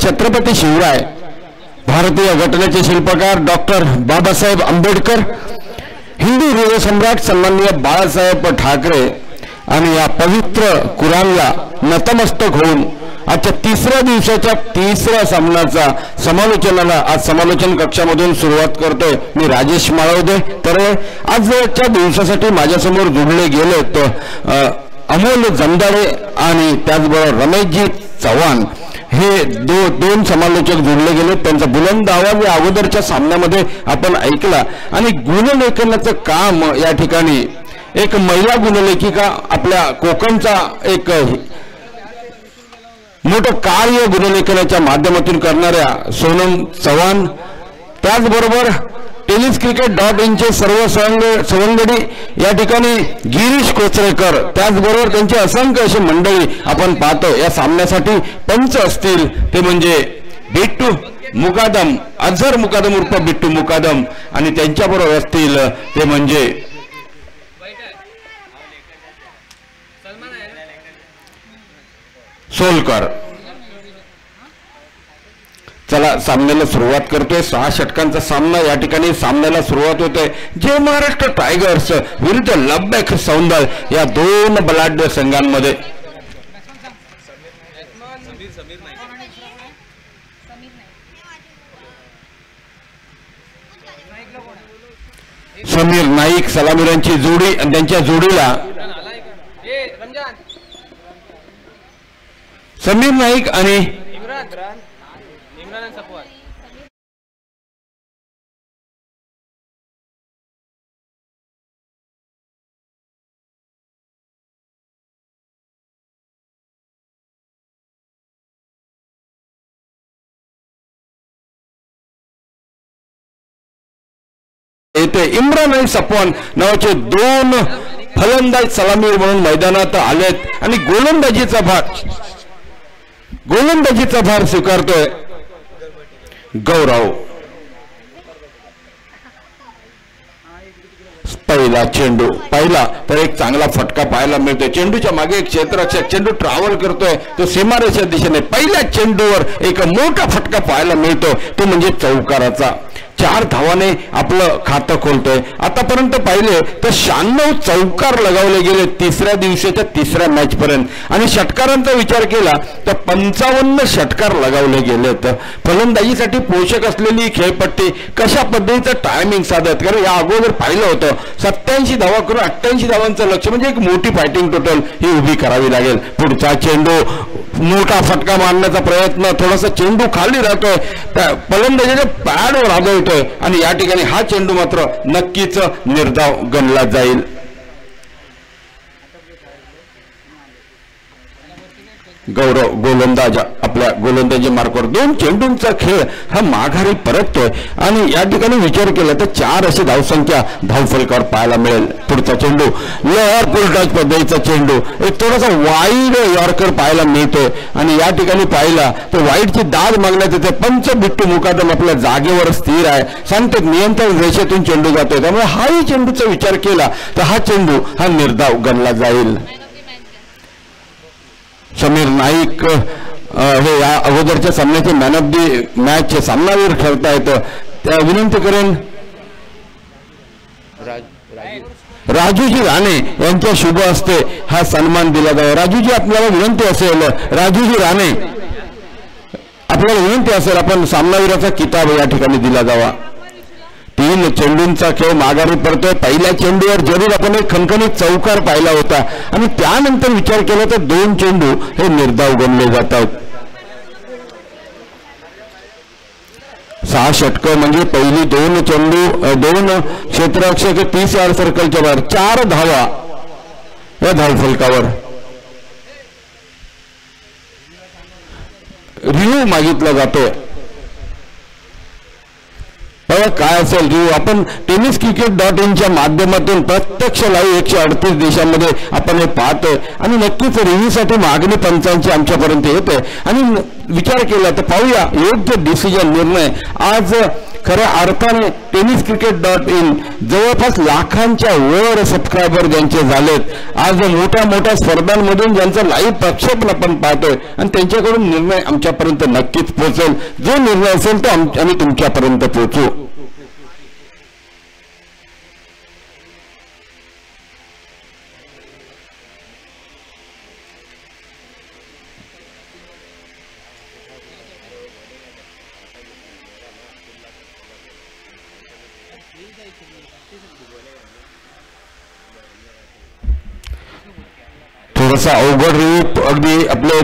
छत्रपती शिवराय, भारतीय घटनेचे शिल्पकार डॉक्टर बाबासाहेब आंबेडकर, हिंदू हृदय सम्राट सन्माननीय बाळासाहेब ठाकरे आणि या पवित्र कुराणला नतमस्तक होऊन आजच्या तिसऱ्या दिवसाच्या तिसऱ्या सामन्याचा समालोचनाला आज समालोचन कक्षामधून सुरुवात करतोय मी राजेश माळवदे। तर आजच्या दिवसासाठी माझ्यासमोर जोडले गेले अमोल जमदाडे आणि त्याचबरोबर रमेशजी चव्हाण हे दोन समालोचक जोडले गेले। त्यांचा बुलंद आवाज या अगोदरच्या सामन्यामध्ये आपण ऐकला आणि गुणलेखनाचं काम या ठिकाणी एक महिला गुणलेखिका आपल्या कोकणचा एक मोठं कार्य गुणलेखनाच्या माध्यमातून करणाऱ्या सोनम चव्हाण, त्याचबरोबर tenniscricket.in चे सर्व सवंगडी या ठिकाणी गिरीश कोचरेकर, त्याचबरोबर त्यांची असंख्य अशी मंडळी आपण पाहतो। या सामन्यासाठी पंच असतील ते म्हणजे बिट्टू मुकादम, अझर मुकादम उर्फ बिट्टू मुकादम आणि त्यांच्याबरोबर असतील ते म्हणजे सोलकर। चला सामन्याला सुरुवात करतोय। 6 षटकांचा सामना या ठिकाणी सामन्याला सुरुवात होते। जे महाराष्ट्र टायगर्स विरुद्ध लब्बॅक सौंदळ या दोन बलाढ्य संघांमध्ये समीर नाईक सलामीरांची जोडी आणि त्यांच्या जोडीला समीर नाईक आणि येथे इम्रान आणि सफवान नावाचे दोन फलंदाज सलामीर म्हणून मैदानात आलेत आणि गोलंदाजीचा भार स्वीकारतोय गौरव। पहिला चेंडू पाहिला तर एक चांगला फटका पाहायला मिळतोय। चेंडूच्या मागे एक क्षेत्ररक्षक चेंडू ट्रॅव्हल करतोय तो सीमारेषेच्या दिशेने। पहिल्या चेंडूवर एक मोठा फटका पाहायला मिळतो तो म्हणजे चौकाराचा। 4 धावाने आपलं खातं खोलतोय। आतापर्यंत पाहिले तर 96 चौकार लगावले गेले तिसऱ्या दिवसाच्या तिसऱ्या मॅच पर्यंत आणि षटकारांचा विचार केला तर 55 षटकार लगावले गेलेत। फलंदाजीसाठी पोषक असलेली खेळपट्टी कशा पद्धतीचं टायमिंग साधत, कारण या अगोदर पाहिलं होतं 87 धावा करून 88 धावांचं लक्ष्य म्हणजे एक मोठी फायटिंग टोटल ही उभी करावी लागेल। पुढचा चेंडू मोठा फटका मारण्याचा प्रयत्न, थोडासा चेंडू खाली राहतोय, फलंदाजीच्या पॅडवर आदळतोय आणि या ठिकाणी हा चेंडू मात्र नक्कीच निर्धाव गणला जाईल। गौरव गोलंदाज आपल्या गोलंदाजी मार्कवर 2 चेंडूंचा खेळ हा माघारी परततोय आणि या ठिकाणी विचार केला तर 4 अशी धावसंख्या धावफलकावर पाहायला मिळेल। पुढचा चेंडू लोअर फुलटॉस पद्धतीचा चेंडू, एक थोडासा वाईड यॉर्कर पाहायला मिळतोय आणि या ठिकाणी पाहिला तर वाईडची दाद मागण्यात येते। पंच बिट्टू मुकादम आपल्या जागेवर स्थिर आहे, सांगतात नियंत्रण रेषेतून चेंडू जातोय, त्यामुळे हाही चेंडूचा विचार केला तर हा चेंडू हा निर्धाव गणला जाईल। समीर नाईक हे या अगोदरच्या सामन्याचे मॅन ऑफ दी मॅच सामनावीर ठरतायत। त्या विनंती करेन राजूजी राणे यांच्या शुभ हस्ते हा सन्मान दिला जावा। राजूजी आपल्याला विनंती असेल, राजूजी राणे आपल्याला विनंती असेल आपण सामनावीराचा किताब या ठिकाणी दिला जावा। 3 चेंडूंचा खेळ माघारी पडतोय। पहिल्या चेंडूवर जरूर आपण एक खणखणीत चौकार पाहिला होता आणि त्यानंतर विचार केला तर 2 चेंडू हे निर्धाव गणले जातात। 6 षटकं म्हणजे पहिली 2 चेंडू 2 क्षेत्ररक्षक 30 यार्ड सर्कलच्या बाहेर, 4 धावा या धावफलकावर। रिव्ह्यू मागितला जातोय, बघा काय असेल रिव्ह्यू। आपण tenniscricket.in च्या माध्यमातून प्रत्यक्ष लाईव्ह 138 देशांमध्ये आपण हे पाहतोय आणि नक्कीच रिव्ह्यूसाठी मागणी पंचांची आमच्यापर्यंत येते आणि विचार केला तर पाहूया योग्य डिसिजन निर्णय आज खऱ्या अर्थाने tenniscricket.in जवळपास लाखांच्या वर सबस्क्रायबर ज्यांचे झालेत, आज मोठ्या मोठ्या स्पर्धांमधून ज्यांचं लाईव्ह प्रक्षेपण आपण पाहतोय आणि त्यांच्याकडून निर्णय आमच्यापर्यंत नक्कीच पोहोचेल. जो निर्णय असेल तो आम्ही तुमच्यापर्यंत पोहोचू. थोडासा अवघड रूप अगदी आपले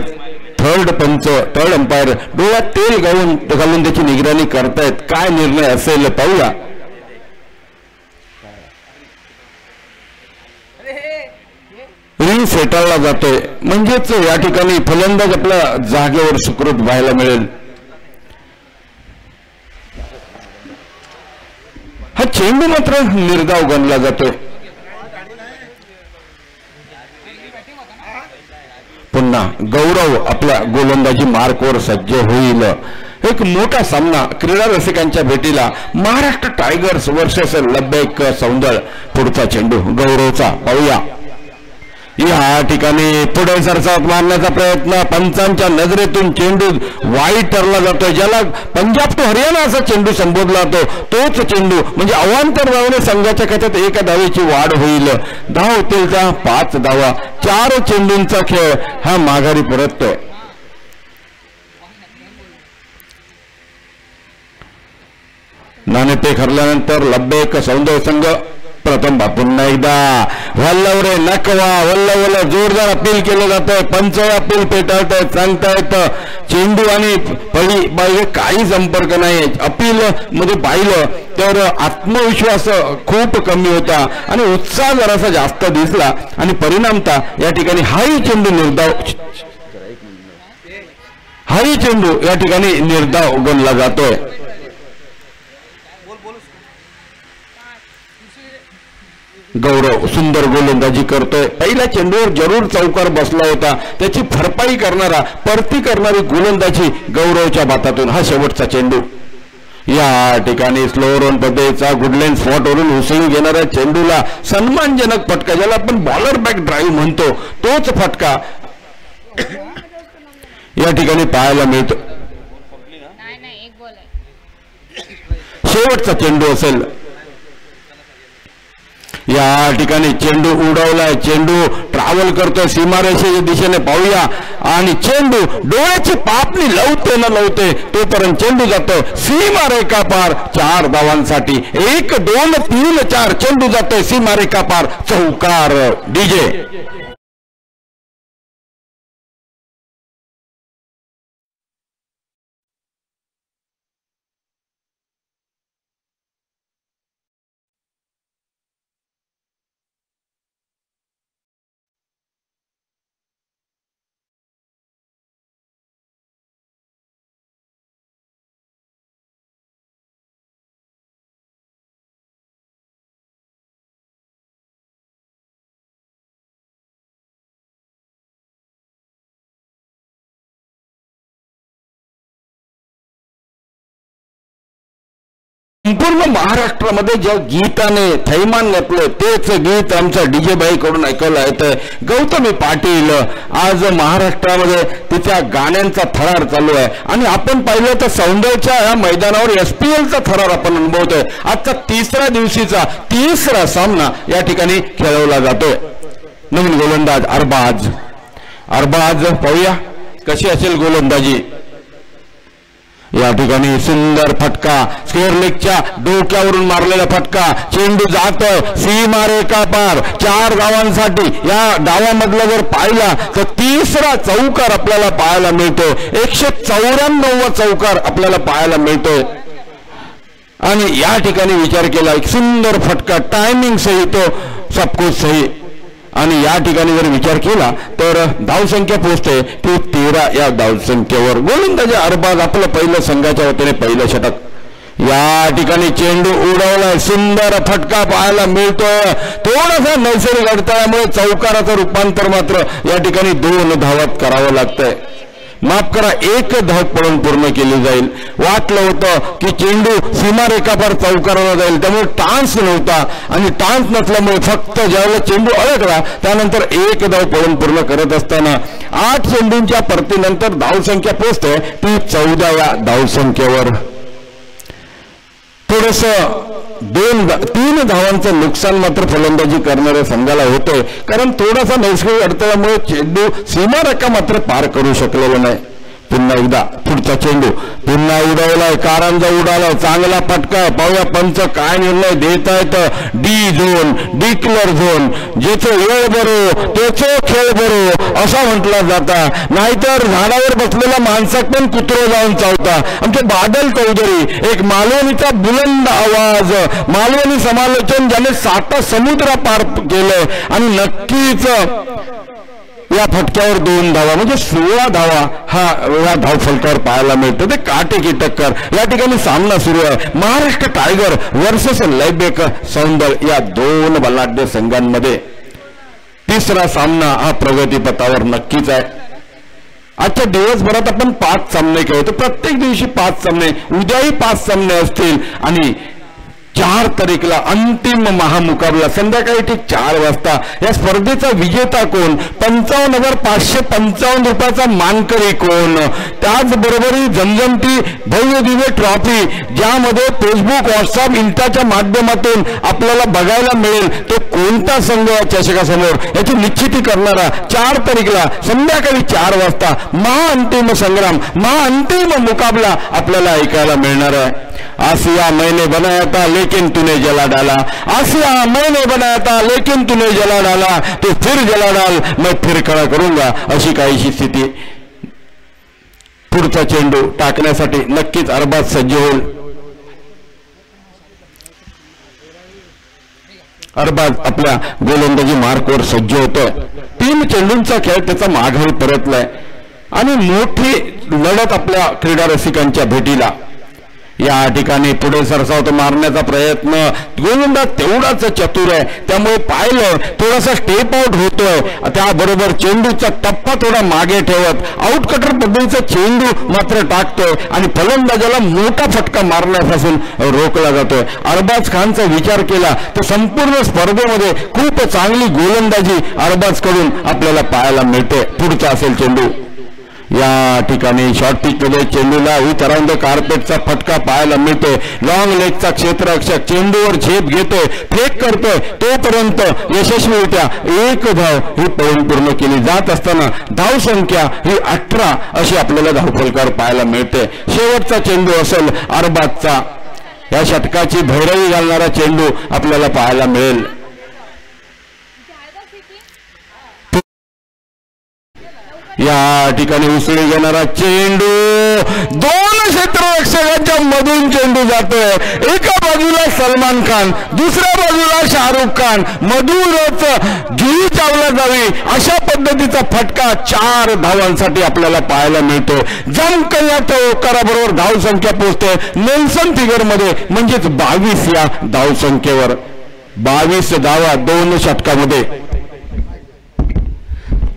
थर्ड अंपायर डोळ्यात तेल घालून त्याची निगराणी करतायत. काय निर्णय असेल पाहूया. रिंग फेटाळला जातोय म्हणजेच या ठिकाणी फलंदाज आपल्या जागेवर सुखरूप पाहायला मिळेल. हा चेंडू मात्र निर्धाव गणला जातोय. पुन्हा गौरव आपल्या गोलंदाजी मार्कवर सज्ज होईल. एक मोठा सामना क्रीडा रसिकांच्या भेटीला. महाराष्ट्र टायगर्स वर्सेस लब्बैक सौंदळ. पुढचा चेंडू गौरवचा पाहूया. या ठिकाणी पुढे सरसावत मारण्याचा प्रयत्न, पंचांच्या नजरेतून चेंडू वाईट ठरला जातोय. ज्याला पंजाब टू हरियाणा असा चेंडू संबोधला जातो तोच चेंडू म्हणजे अवांतर धावाने संघाच्या खात्यात 1 धावेची वाढ होईल. धाव होतील त्या 5 धावा. 4 चेंडूंचा खेळ हा माघारी परततोय. नाणेफेक हरल्यानंतर लब्बैक सौंदर्य संघ प्रथम पुन्हा एकदा वल्लवरे नकवा वल्लवला जोरदार अपील केलं जातंय. पंच अपील पेटाळत सांगतायत चेंडू आणि फळी बाहेर काही संपर्क नाही. अपील मध्ये पाहिलं तर आत्मविश्वास खूप कमी होता आणि उत्साह जरासा जास्त दिसला आणि परिणामतः या ठिकाणी हाही चेंडू या ठिकाणी निर्धाव गणला जातोय. गौरव सुंदर गोलंदाजी करतोय. पहिल्या चेंडूवर जरूर चौकार बसला होता. त्याची भरपाई करणारा परती करणारी गोलंदाजी गौरवच्या बातातून. हा शेवटचा चेंडू. या ठिकाणी स्लो रन पद्धतीचा गुडलँड स्पॉटवरून उसळी घेणाऱ्या चेंडूला सन्मानजनक फटका, ज्याला आपण बॉलर बॅक ड्राईव्ह म्हणतो, तोच फटका या ठिकाणी पाहायला मिळतो. शेवटचा चेंडू असेल. या ठिकाणी चेंडू उडवलाय. चेंडू ट्रॅव्हल करतोय सीमारेषेच्या दिशेने पाहूया आणि चेंडू डोळ्याची पापणी लवते न लवते तोपर्यंत चेंडू जातोय सीमारेखा पार 4 धावांसाठी. 1 2 3 4 चेंडू जातोय सीमारेखा पार. चौकार. डीजे. संपूर्ण महाराष्ट्रामध्ये ज्या गीताने थैमान घातलं तेच गीत आमच्या डीजे बाई कडून ऐकायला येतंय. गौतमी पाटील आज महाराष्ट्रामध्ये तिच्या गाण्यांचा थरार चालू आहे आणि आपण पाहिलं तर सौंदर्याच्या या मैदानावर SPLचा थरार आपण अनुभवतोय. आजचा 3ऱ्या दिवशीचा 3रा सामना या ठिकाणी खेळवला जातोय. नवीन गोलंदाज अरबाज पाहूया कशी असेल गोलंदाजी. या ठिकाणी सुंदर फटका, स्क्वेअर लेगच्या डोक्यावरून मारलेला फटका. चेंडू जातोय सीमारेखा पार 4 धावांसाठी. या डावामधला जर पाहिला तर 3रा चौकार आपल्याला पाहायला मिळतोय. 194 चौकार आपल्याला पाहायला मिळतोय. आणि या ठिकाणी विचार केला एक सुंदर फटका, टायमिंग सही, तो सब कुछ सही. आणि या ठिकाणी जर विचार केला तर धावसंख्या पोहोचते ती 13 या धावसंख्येवर. गोलंदाजी अरबाज आपलं पहिलं संघाच्या वतीने पहिलं षटक. या ठिकाणी चेंडू उडवलाय. सुंदर फटका पाहायला मिळतोय. थोडासा नैसर्गिक अडथळ्यामुळे चौकाराचं रूपांतर मात्र या ठिकाणी 2 धावात करावं लागतंय. माफ करा, एक धाव पळून पूर्ण केली जाईल. वाटलं होतं की चेंडू सीमारेखापार चौकाराला जाईल, त्यामुळे टान्स नव्हता आणि टान्स नसल्यामुळे फक्त ज्यावेळेला चेंडू अडकला त्यानंतर एक धाव पळून पूर्ण करत असताना 8 चेंडूंच्या परतीनंतर धावसंख्या पोहोचते ती 14 या धावसंख्येवर. थोडस 2-3 धावांचं नुकसान मात्र फलंदाजी करणाऱ्या संघाला होतंय, कारण थोडासा नैसर्गिक अडथळ्यामुळे चेंडू सीमारेखा मात्र पार करू शकलेला नाही. पुन्हा एकदा पुढचा चेंडू पुन्हा उडवलाय, कारंजा उडालाय, चांगला फटका. पाहूया पंच काय निर्णय देत आहेत. डी झोन, डिक्लेअर झोन, ज्याचं वेळ बरो त्याचं खेळ बरो असा म्हटला जाता, नाहीतर झाडावर बसलेल्या माणसात पण कुत्रो जाऊन चावता. आमचे बादल चौधरी, एक मालवणीचा बुलंद आवाज, मालवणी समालोचन ज्याने 7 समुद्र पार केलंय आणि नक्कीच या फटक्यावर 2 धावा म्हणजे 16 धावा या धावफलकावर पाहायला मिळतं. ते काटेकी टक्कर या ठिकाणी सामना सुरू आहे. महाराष्ट्र टायगर वर्सेस लयबेक सौंदर या 2 बलाढ्य संघांमध्ये तिसरा सामना हा प्रगतीपथावर नक्कीच आहे. आजच्या दिवसभरात आपण 5 सामने खेळतो, प्रत्येक दिवशी 5 सामने, उद्याही 5 सामने असतील आणि 4 तारीखला अंतिम महामुकाबला संध्याकाळी ठीक 4 वाजता. या स्पर्धेचा विजेता कोण, 55,555 रुपयाचा मानकरी कोण, त्याचबरोबर जमजमती भव्य दिव्य ट्रॉफी ज्यामध्ये फेसबुक, व्हॉट्सअप, इन्स्टाच्या माध्यमातून आपल्याला बघायला मिळेल तो कोणता संघ चषकासमोर याची निश्चिती करणारा 4 तारीखला संध्याकाळी 4 वाजता महाअंतिम संग्राम, महाअंतिम मुकाबला आपल्याला ऐकायला मिळणार आहे. आसिया मैंने बनाया था लेकिन तूने जला डाला, आसिया मैंने बनाया था लेकिन तूने जला डाला, तू फिर जला डाल मैं फिर खड़ा करूंगा अशी काहीशी स्थिती. पुढचा चेंडू टाकण्यासाठी नक्कीच अरबाज सज्ज होईल. अरबाज आपल्या गोलंदाजी मार्कवर सज्ज होतोय. 3 चेंडूंचा खेळ त्याचा माघारी परतलाय आणि मोठी लढत आपल्या क्रीडा रसिकांच्या भेटीला. या ठिकाणी पुढे सरसावत मारण्याचा प्रयत्न, गोलंदाज तेवढाच चतुर आहे त्यामुळे पाहिलं थोडासा स्टेप आउट होतोय, त्याबरोबर चेंडूचा टप्पा थोडा मागे ठेवत आउट कटर पद्धतीचा चेंडू मात्र टाकतोय आणि फलंदाजाला मोठा फटका मारण्यापासून रोखला जातोय. अरबाज खानचा विचार केला तर संपूर्ण स्पर्धेमध्ये खूप चांगली गोलंदाजी अरबाज कडून आपल्याला पाहायला मिळते. पुढचा असेल चेंडू. या ठिकाणी शॉर्ट पिच मध्ये चेंडूला विथ अराउंड द कार्पेटचा फटका पाहायला मिळतोय. लॉंग लेगचा क्षेत्ररक्षक चेंडूवर झेप घेतोय, फेक करतोय, तोपर्यंत यशस्वीरित्या 1 धाव ही पळून पूर्ण केली जात असताना धावसंख्या ही 18 अशी आपल्याला धावफलकावर पाहायला मिळते. शेवटचा चेंडू असेल अरबाजचा, या षटकाची भैरवी घालणारा चेंडू आपल्याला पाहायला मिळेल. या ठिकाणी उसळी घेणारा चेंडू 2 क्षेत्ररक्षकांच्या मधून चेंडू जातोय. एका बाजूला सलमान खान, दुसऱ्या बाजूला शाहरुख खान, मधूनच जुही चावला जावी अशा पद्धतीचा फटका 4 धावांसाठी आपल्याला पाहायला मिळतो. जमकन या चौकाराबरोबर धावसंख्या पोहोचते नेल्सन फिगर मध्ये म्हणजेच 22 या धावसंख्येवर. 22 धावा 2 षटकामध्ये.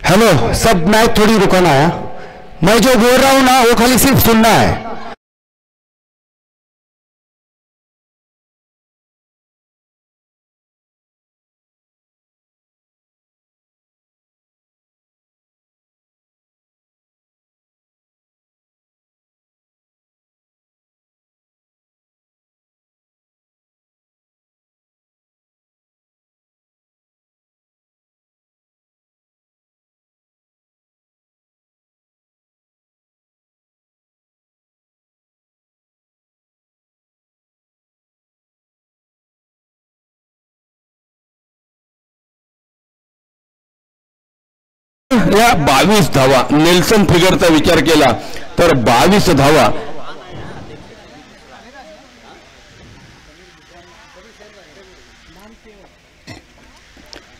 हेलो, सब मैच थोड़ी रुकना है, मैं जो बोल रहा हूं ना वो खाली सिर्फ सुनना है. या 22 धावा नेल्सन फिगरचा विचार केला तर 22 धावा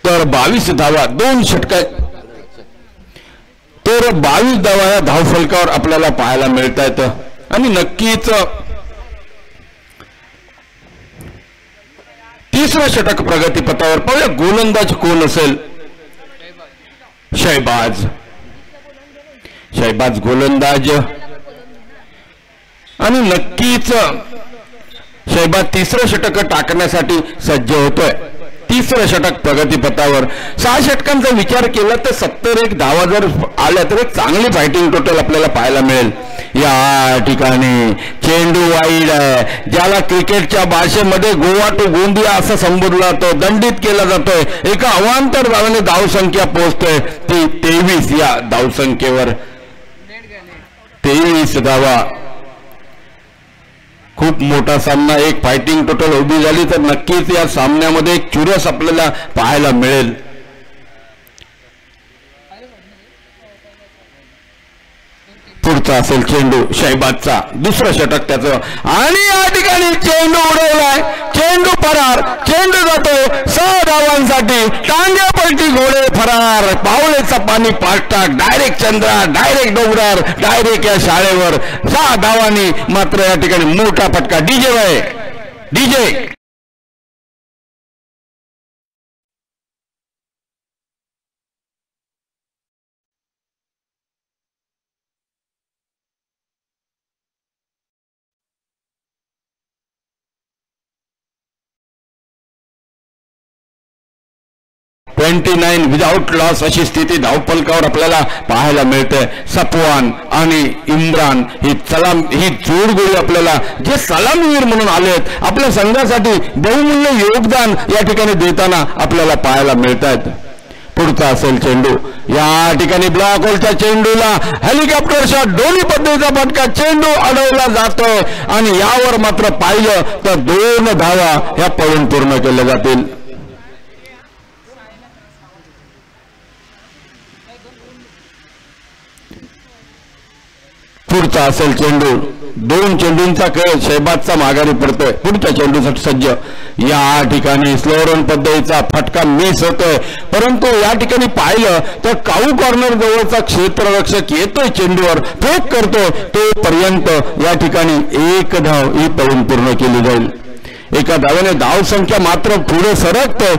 तर 22 धावा 2 षटका तर 22 धावा या धावफलकावर आपल्याला पाहायला मिळत आहेत आणि नक्कीच तिसरा षटक प्रगतीपथावर. पाहूया गोलंदाज कोण असेल. शहबाज शैबाज गोलंदाज आणि नक्कीच शैबाज तिसरं षटक टाकण्यासाठी सज्ज होतोय. तिसरं षटक प्रगतीपथावर. 6 षटकांचा विचार केला तर 71 धावा जर आल्या तर एक चांगली फायटिंग टोटल आपल्याला पाहायला मिळेल. या ठिकाणी चेंडू वाईड आहे, ज्याला क्रिकेटच्या भाषेमध्ये गोवा टू गोंदिया असं संबोधला जातो, दंडित केला जातोय. एका अवांतर धावाने धावसंख्या पोहोचतोय ती 23. या धावसंख्येवर 23 धावा. खूप मोठा सामना, एक फायटिंग टोटल उभी झाली तर नक्कीच या सामन्यामध्ये एक चुरस आपल्याला पाहायला मिळेल. पुढचा असेल चेंडू शैबाजचा, दुसरं षटक त्याचं आणि या ठिकाणी चेंडू उडवलाय, चेंडू फरार, चेंडू जातोय 6 धावांसाठी. टांग्या पलटी घोडे फरार, पावलेचा पाणी पाष्टाक, डायरेक्ट चंद्रा, डायरेक्ट डोंगरार, डायरेक्ट या शाळेवर 6 धावांनी. मात्र या ठिकाणी मोठा फटका. डीजे 29 विदाउट लॉस अशी स्थिती धावफलकावर आपल्याला पाहायला मिळते. सफवान आणि इम्रान ही जोडगोळी आपल्याला जे सलामीवीर म्हणून आलेत आपल्या संघासाठी बहुमूल्य योगदान या ठिकाणी देताना आपल्याला पाहायला मिळत आहेत. पुढचा असेल चेंडू. या ठिकाणी ब्लॉक होलच्या चेंडूला हेलिकॉप्टर शॉट, दोन्ही पद्धतीचा फटका, चेंडू अडवला जातोय आणि यावर मात्र पाहिलं तर 2 धावा ह्या पळून पूर्ण केल्या जातील. पुढचा असेल चेंडू. 2 चेंडूंचा खेळ शैबाजचा माघारी पडतोय. पुढच्या चेंडूसाठी सज्ज. या ठिकाणी स्लो रन पद्धतीचा फटका मिस होतोय, परंतु या ठिकाणी पाहिलं तर काऊ कॉर्नर जवळचा क्षेत्ररक्षक येतोय, चेंडूवर फेक करतोय, तोपर्यंत या ठिकाणी 1 धाव ही पळून पूर्ण केली जाईल. एका धावेने धावसंख्या मात्र पुढे सरकतोय.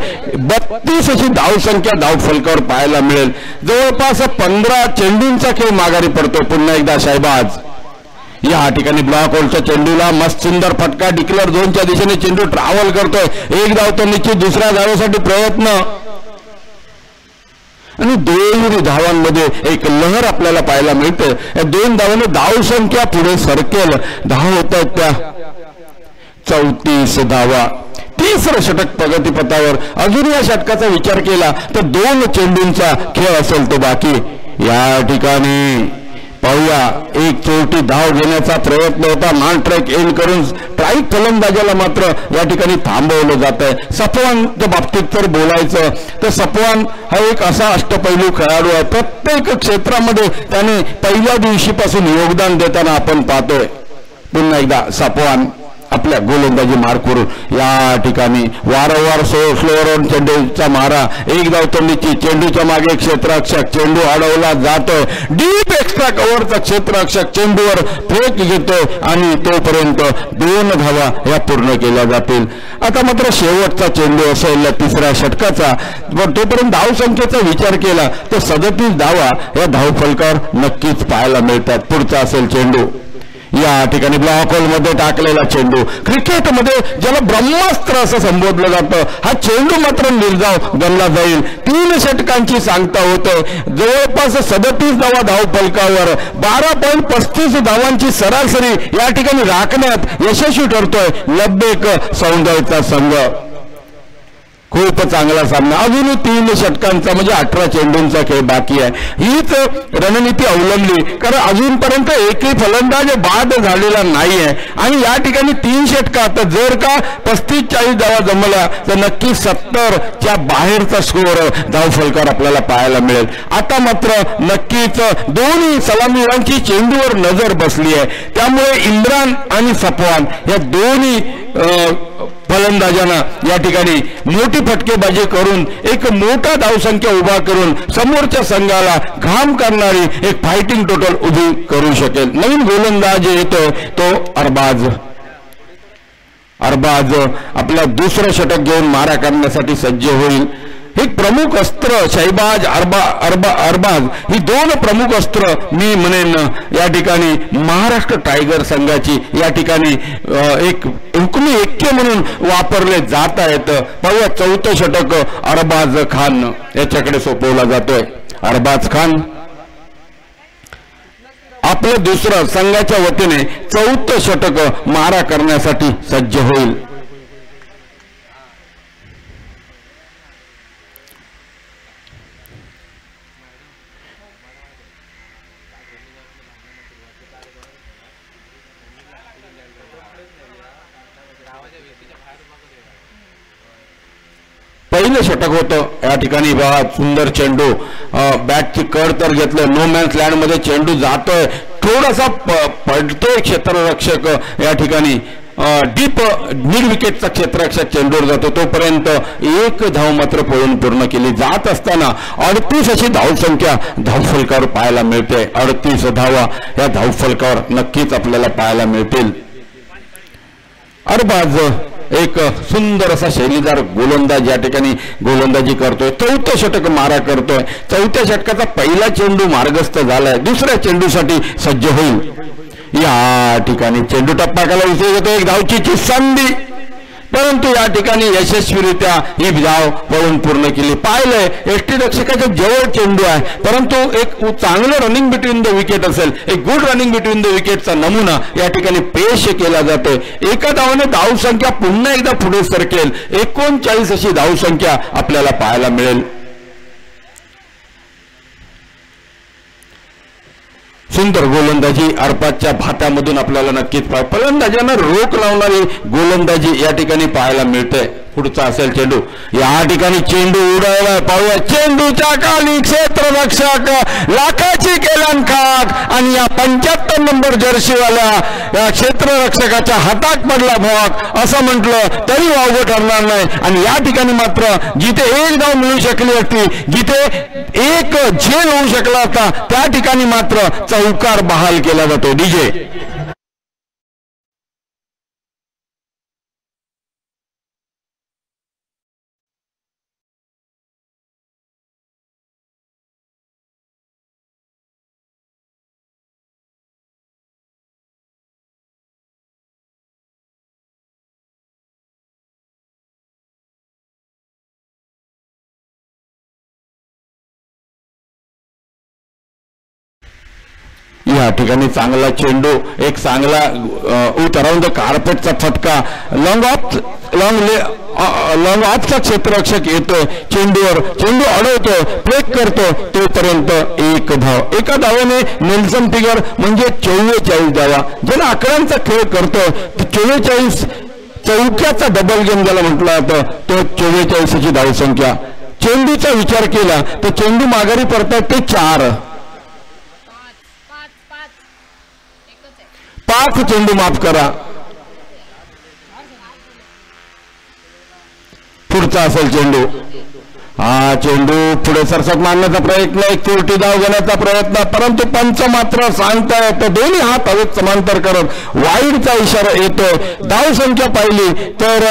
32 अशी धावसंख्या धावफलकावर पाहायला मिळेल. जवळपास 15 चेंडूंचा खेळ माघारी पडतोय. पुन्हा एकदा शैबाज. या ठिकाणी ब्लॉक होलच्या चेंडूला मस्त सुंदर फटका. डिक्लेअर झोनच्या दिशेने चेंडू ट्रॅव्हल करतोय. 1 धाव तर निश्चित. दुसऱ्या धावेसाठी प्रयत्न आणि 2 धावांमध्ये एक लहर आपल्याला पाहायला मिळते. या 2 धावांनी धावसंख्या पुढे सरकेल. धाव होत आहेत त्या 34 धावा. तिसरं षटक प्रगतीपथावर. अजून या षटकाचा विचार केला तर 2 चेंडूंचा खेळ असेल तो बाकी. या ठिकाणी पाहूया, एक चोरटी धाव घेण्याचा प्रयत्न होता. नॉन ट्रॅक एंड करून स्ट्राईक फलंदाजाला मात्र या ठिकाणी थांबवलं जात आहे. सफवानच्या बाबतीत जर बोलायचं तर सफवान हा एक असा अष्टपैलू खेळाडू आहे. प्रत्येक क्षेत्रामध्ये त्याने पहिल्या दिवशीपासून योगदान देताना आपण पाहतोय. पुन्हा एकदा सफवान आपल्या गोलंदाजी मार्कवरून या ठिकाणी वारंवार स्लोअर चेंडूचा मारा. 1 धाव तर निश्चित. चेंडूच्या मागे क्षेत्ररक्षक, चेंडू अडवला जातोय. डीप एक्स्ट्रा कव्हरचा क्षेत्ररक्षक चेंडूवर फेक घेतोय आणि तोपर्यंत 2 धावा या पूर्ण केल्या जातील. आता मात्र शेवटचा चेंडू असेल तिसऱ्या षटकाचा. तोपर्यंत धावसंख्येचा विचार केला तर 37 धावा या धावफलकावर नक्कीच पाहायला मिळतात. पुढचा असेल चेंडू. या ठिकाणी ब्लॉक होल मध्ये टाकलेला चेंडू. क्रिकेटमध्ये ज्याला ब्रह्मास्त्र असं संबोधलं जातं, हा चेंडू मात्र निर्धाव गणला जाईल. 3 षटकांची सांगता होते. जवळपास 37 धावा धावफलकावर 12.35 धावांची सरासरी या ठिकाणी राखण्यात यशस्वी ठरतोय लब्बेक सौंदर्याचा संघ. खूप चांगला सामना. अजूनही 3 षटकांचा म्हणजे 18 चेंडूंचा खेळ बाकी आहे. हीच रणनीती अवलंबली, कारण अजूनपर्यंत एकही फलंदाज बाद झालेला नाहीये आणि या ठिकाणी 3 षटकात जर का 35-40 धावा जमल्या तर नक्की 70च्या बाहेरचा स्कोअर धावफलकावर आपल्याला पाहायला मिळेल. आता मात्र नक्कीच दोन्ही सलामीवीरांची चेंडूवर नजर बसली आहे. त्यामुळे इम्रान आणि सफवान या दोन्ही फलंदाजांना या ठिकाणी मोठी फटकेबाजी करून एक मोठा धावसंख्या उभा करून समोरच्या संघाला घाम करणारी एक फायटिंग टोटल उभी करू शकेल. नवीन गोलंदाज येतोय तो अरबाज. आपला दुसरं षटक घेऊन मारा करण्यासाठी सज्ज होईल. एक प्रमुख अस्त्र शहबाज अरबाज ही दोन प्रमुख अस्त्र मी म्हणेन या ठिकाणी महाराष्ट्र टायगर संघाची या ठिकाणी एक हुकमी ऐक्य म्हणून वापरले जात आहेत. पाहूया चौथं षटक अरबाज खान याच्याकडे सोपवला जातोय. अरबाज खान आपलं दुसरं संघाच्या वतीने चौथं षटक मारा करण्यासाठी सज्ज होईल. पहिलं षटक होतं या ठिकाणी बघा सुंदर चेंडू बॅटची कड तर घेतलं. नो मॅन्स लँड मध्ये चेंडू जातोय थोडासा पडतोय क्षेत्ररक्षक या ठिकाणी डीप मिड विकेटचा क्षेत्ररक्षक चेंडूवर जातो तोपर्यंत एक धाव मात्र पळून पूर्ण केली जात असताना 38 अशी धावसंख्या धावफलकावर पाहायला मिळते. 38 धावा या धावफलकावर नक्कीच आपल्याला पाहायला मिळतील. अरबाज एक सुंदर असा शैलीदार गोलंदाज या ठिकाणी गोलंदाजी करतोय. चौथं षटक मारा करतोय. चौथ्या षटकाचा पहिला चेंडू मार्गस्थ झालाय. दुसऱ्या चेंडूसाठी सज्ज होईल. या ठिकाणी चेंडू टप्पा करायला विषय येतो. एक धावची संधी परंतु या ठिकाणी यशस्वीरित्या ही धाव पळून पूर्ण केली. पाहिलंय यष्टीरक्षकाच्या जवळ चेंडू आहे परंतु एक चांगलं रनिंग बिटवीन द विकेट असेल एक गुड रनिंग बिटवीन द विकेटचा नमुना या ठिकाणी पेश केला जातोय. एका धावाने धावसंख्या पुन्हा एकदा पुढे सरकेल. 39 अशी धावसंख्या आपल्याला पाहायला मिळेल. सुंदर गोलंदाजी अरबाजच्या भात्यामधून आपल्याला नक्कीच फलंदाजांना रोख लावणारी गोलंदाजी या ठिकाणी पाहायला मिळते. पुढचा असेल चेंडू. या ठिकाणी चेंडू उडवला पाहूया. चेंडूच्या खाली क्षेत्ररक्षक लाखाची केलन खाक आणि या 75 नंबर जर्सीवाल्या या क्षेत्ररक्षकाच्या हातात पडला भॉक असं म्हटलं तरी वावगं ठरणार नाही. आणि या ठिकाणी मात्र जिथे एक धाव मिळू शकली असती जिथे एक झेल होऊ शकला होता त्या ठिकाणी मात्र चौकार बहाल केला जातो. डीजे या ठिकाणी चांगला चेंडू एक चांगला उत अराउंड द कार्पेटचा फटका लॉंग ऑफचा क्षेत्ररक्षक येतोय चेंडूवर. चेंडू अडवतो ब्रेक करतो तोपर्यंत एक धाव. एका धावाने नेल्सन फिगर म्हणजे 44 धावा. ज्याला आकड्यांचा खेळ करतो 44 चौक्याचा डबल गेम ज्याला म्हटलं जातं तो 44 ची धावसंख्या. चेंडूचा विचार केला तर चेंडू माघारी पडतात ते 4 5 चेंडू माफ करा. पुढचा असेल चेंडू. हा चेंडू पुढे सरसक मारण्याचा प्रयत्न एक चोरटी धाव घेण्याचा प्रयत्न परंतु पंच मात्र सांगतायत दोन्ही हात हवेत समांतर करत वाईडचा इशारा येतोय. धाव संख्या पाहिली तर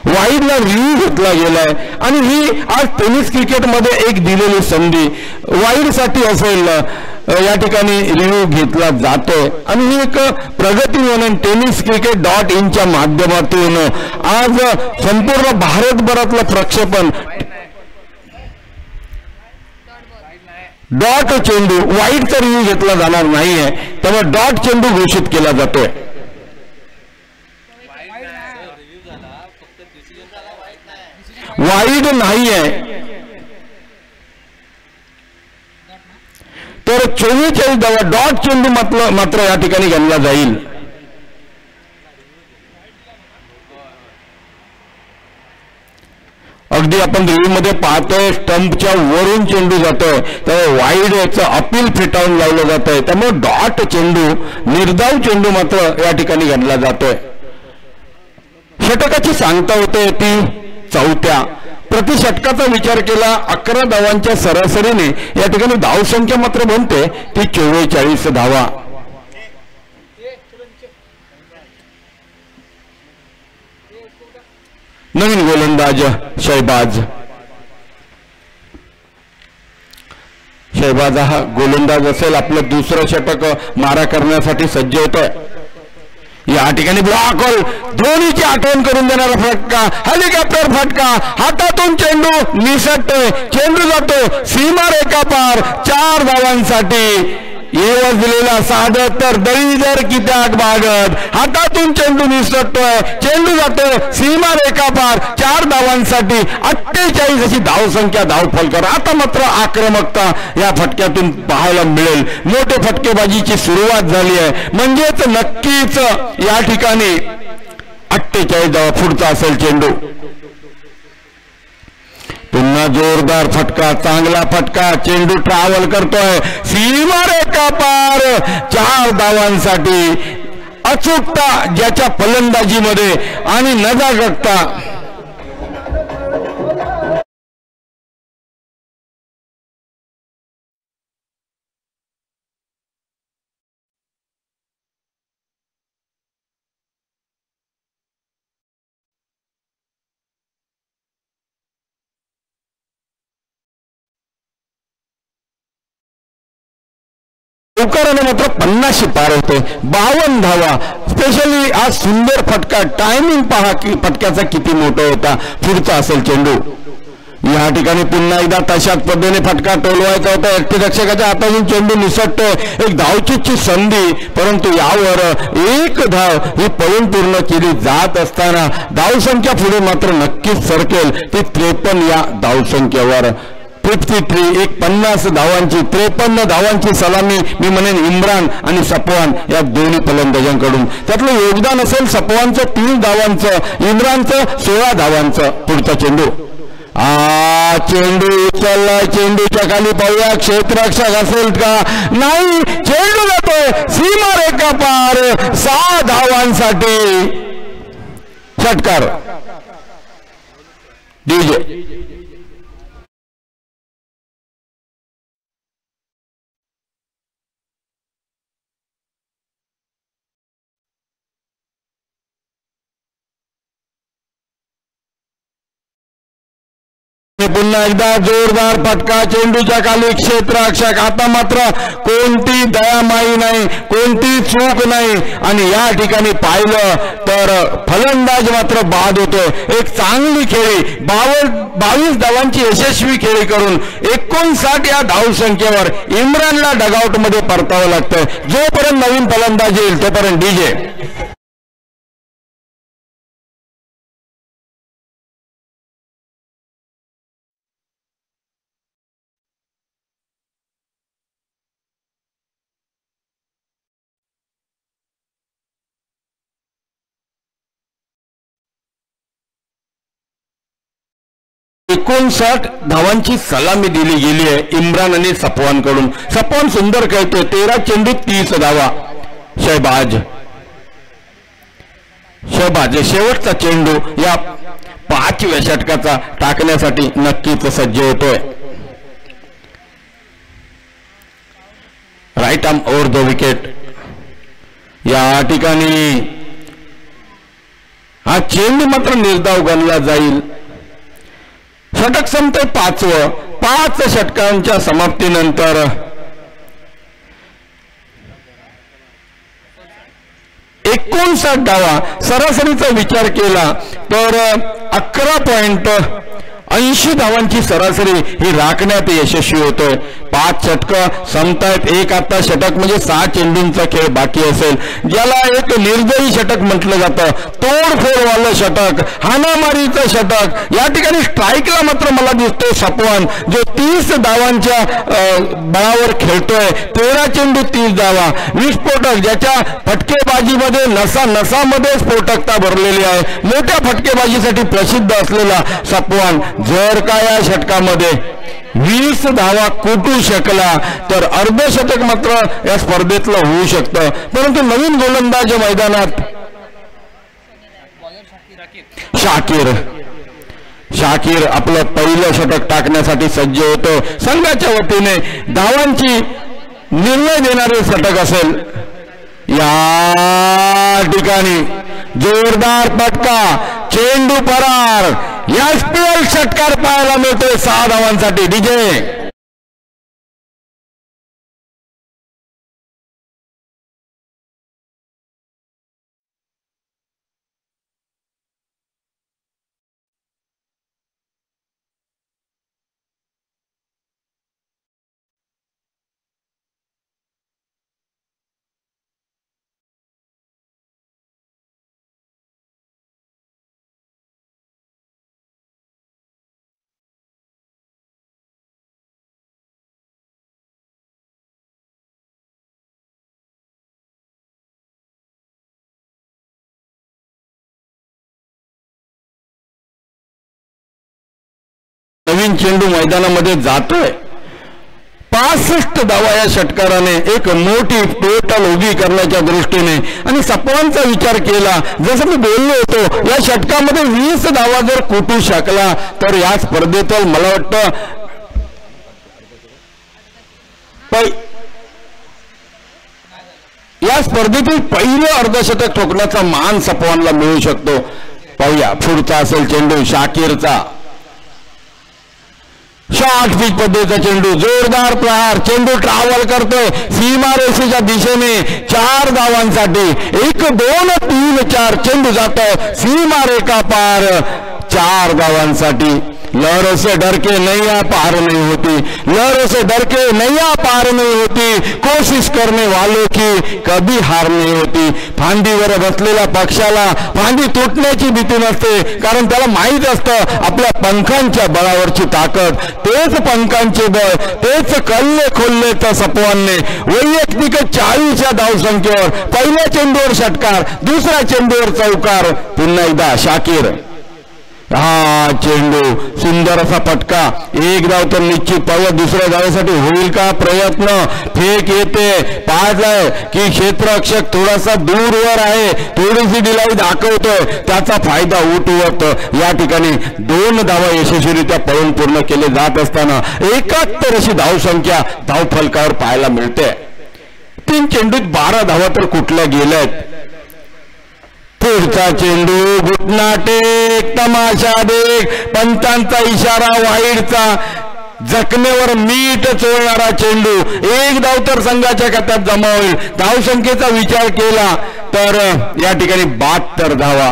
वाईडला रिव्ह्यू घेतला गेलाय आणि ही आज टेनिस क्रिकेटमध्ये एक दिलेली संधी वाईडसाठी असेल या ठिकाणी रिव्ह्यू घेतला जातोय. आणि ही एक प्रगती म्हणून tenniscricket.in च्या माध्यमातून आज संपूर्ण भारतभरातलं प्रक्षेपण डॉट चेंडू वाईडचा रिव्ह्यू घेतला जाणार नाहीये त्यामुळे डॉट चेंडू घोषित केला जातोय. वाईड नाहीये तर 44 धावा डॉट चेंडू मात्र या ठिकाणी गणला जाईल. अगदी आपण रिव्ह्यू मध्ये पाहतोय स्टंपच्या वरून चेंडू जातोय तर वाईड याचं अपील फेटाळून लावलं जातंय त्यामुळे डॉट चेंडू निर्धाव चेंडू मात्र या ठिकाणी गणला जातोय. षटकाची सांगता होते ती चौथ्या. प्रति षटकाचा विचार केला 11 धावांच्या सरासरीने या ठिकाणी धावसंख्या मात्र बनते ती 44 धावा. नवीन गोलंदाज शहबाज हा गोलंदाज असेल, आपलं दुसरं षटक मारा करण्यासाठी सज्ज होतोय। या ठिकाणी ब्लॉक होल, धोनीची आठवण करून देणारा फटका, हेलिकॉप्टर फटका, हातातून चेंडू निसटतोय, चेंडू जातो सीमारेखा पार 4 धावांसाठी। येवच दिलेला साधत तर दळीदर कित्याक बागत, हातातून चेंडू निसटतोय, चेंडू जातो सीमारेखा पार 4 धावांसाठी। 48 अशी धावसंख्या धावफलकर। आता मात्र आक्रमकता या फटक्यातून पाहायला मिळेल, मोठे फटकेबाजीची सुरुवात झाली आहे, म्हणजेच नक्कीच या ठिकाणी 48 धावा पुढचा असेल चेंडू। पुन्हा जोरदार फटका, चांगला फटका, चेंडू ट्रॅव्हल करतोय सीमारेखा पार 4 धावांसाठी। अचूकता ज्याच्या फलंदाजीमध्ये आणि नजाकता उकाराने मात्र 50 पार होते। 52 धावा, स्पेशली आज सुंदर फटका, टायमिंग पहा की फटक्याचा किती मोठा होता। पुढचा असेल चेंडू। या ठिकाणी पुन्हा एकदा तशाच पद्धतीने फटका टोलवायचा होता, यष्टिरक्षकाच्या हातातून चेंडू निसटतोय, एक धावचीची संधी, परंतु यावर 1 धाव ही पळून पूर्ण केली जात असताना धावसंख्या पुढे मात्र नक्कीच सरकेल ती 53 या धावसंख्येवर। 53 एक 50 धावांची 53 धावांची सलामी मी म्हणेन इम्रान आणि सपवान या दोन्ही फलंदाजांकडून। त्यातलं योगदान असेल सपवानचं 3 धावांचं, इम्रानचं 16 धावांचं। पुढचा चेंडू, चेंडू उचललाय, चेंडूच्या खाली पाहूया क्षेत्ररक्षक असेल का, नाही, चेंडू जातोय सीमारेखा पार 6 धावांसाठी। षटकार डीजे। पुन्हा एकदा जोरदार फटका, चेंडूच्या खाली क्षेत्ररक्षक। आता मात्र कोणती दयामाई नाही, कोणती चूक नाही, आणि या ठिकाणी पाहिलं तर फलंदाज मात्र बाद होतोय। एक चांगली खेळी 22 धावांची यशस्वी खेळी करून 59 या धावसंख्येवर इम्रानला डगआउट मध्ये परतावं लागतंय। जोपर्यंत नवीन फलंदाज येईल तोपर्यंत डीजे। एकोणसाठ धावांची सलामी दिली गेली आहे इम्रान आणि सपवानकडून। सपवान सुंदर खेळतोय, 13 चेंडू 30 धावा। शहबाज शेवटचा चेंडू या 5व्या षटकाचा टाकण्यासाठी नक्कीच सज्ज होतोय। Right arm over the wicket. या ठिकाणी हा चेंडू मात्र निर्धाव गणला जाईल। षटक संपतंय 5वं। 5 षटकांच्या समाप्तीनंतर 59 धावा। सरासरीचा विचार केला तर 11.80 धावांची सरासरी ही राखण्यात यशस्वी होतोय। 5 षटकं संपतायत। एक आता षटक म्हणजे 6 चेंडूंचा खेळ बाकी असेल, ज्याला एक निर्दयी षटक म्हटलं जातं, तोडफोडवालं षटक, हाणामारीचं षटक। या ठिकाणी स्ट्राईकला मात्र मला दिसतोय सपवान, जो 30 धावांच्या बळावर खेळतोय। 13 चेंडू 30 धावा। विस्फोटक, ज्याच्या फटकेबाजीमध्ये नसामध्ये स्फोटकता भरलेली आहे, मोठ्या फटकेबाजीसाठी प्रसिद्ध असलेला सपवान जर का या षटकामध्ये 20 धावा कुटू शकला तर अर्धशतक मात्र या स्पर्धेतलं होऊ शकतं। परंतु नवीन गोलंदाज मैदानात शाकीर आपलं पहिलं षटक टाकण्यासाठी सज्ज होतो। संघाच्या वतीने धावांची निर्णय देणारे षटक असेल। या ठिकाणी जोरदार फटका, चेंडू परार. एसपीएल षटकार पाहायला मिळतोय 6 धावांसाठी. डीजे नवीन चेंडू मैदानामध्ये जातोय. 65 धावा या षटकाराने एक मोठी टोटल उभी करण्याच्या दृष्टीने आणि सपवांचा विचार केला. जसं मी बोललो होतो, या षटकामध्ये 20 धावा जर कुटू शकला तर या स्पर्धेत मला वाटतं या स्पर्धेतील पहिलं अर्धशतक ठोकण्याचा मान सपवानला मिळू शकतो. पाहूया पुढचा असेल चेंडू शाकीरचा. शॉर्ट पिच पद्धतीचा चेंडू, जोरदार प्रहार. चेंडू ट्रॅव्हल करतोय सीमारेषेच्या दिशेने 4 धावांसाठी. 1 2 3 4 चेंडू जातोय सीमारेखा पार 4 धावांसाठी. लहरों से डर के नैया पार नहीं होती, लहरों से डर के नैया पार नहीं होती, कोशिश करने वालों की कभी हार नहीं होती. फांदीवर बसलेल्या पक्षाला फांदी तुटण्याची भीती नसते, कारण त्याला माहीत असतं आपल्या पंखांच्या बळावरची ताकद. तेच पंखांचे बळ, तेच कल्ले खोललेचा सपवानने वैयक्तिक 40 या धावसंख्येवर पहिल्या चेंडूवर षटकार, दुसऱ्या चेंडूवर चौकार. पुन्हा एकदा शाकीर. हा चेंडू सुंदर असा फटका. 1 धाव तर निश्चित. पाहूया दुसऱ्या धावेसाठी होईल का प्रयत्न. फेक येते. पाहताय की क्षेत्ररक्षक थोडासा दूरवर आहे, थोडीशी दिलाई दाखवतोय, त्याचा फायदा उठवत या ठिकाणी 2 धावा यशस्वीरित्या पळून पूर्ण केले जात असताना 71 अशी धावसंख्या धावफलकावर पाहायला मिळते. 3 चेंडूत 12 धावा तर कुठल्या गेल्यात. पुढचा चेंडू घुटना टेक, तमाशा देख, पंचांचा इशारा वाईडचा. जखमेवर मीठ चोळणारा चेंडू. 1 धाव तर संघाच्या खात्यात जमा होईल. धावसंख्येचा विचार केला तर या ठिकाणी 72 धावा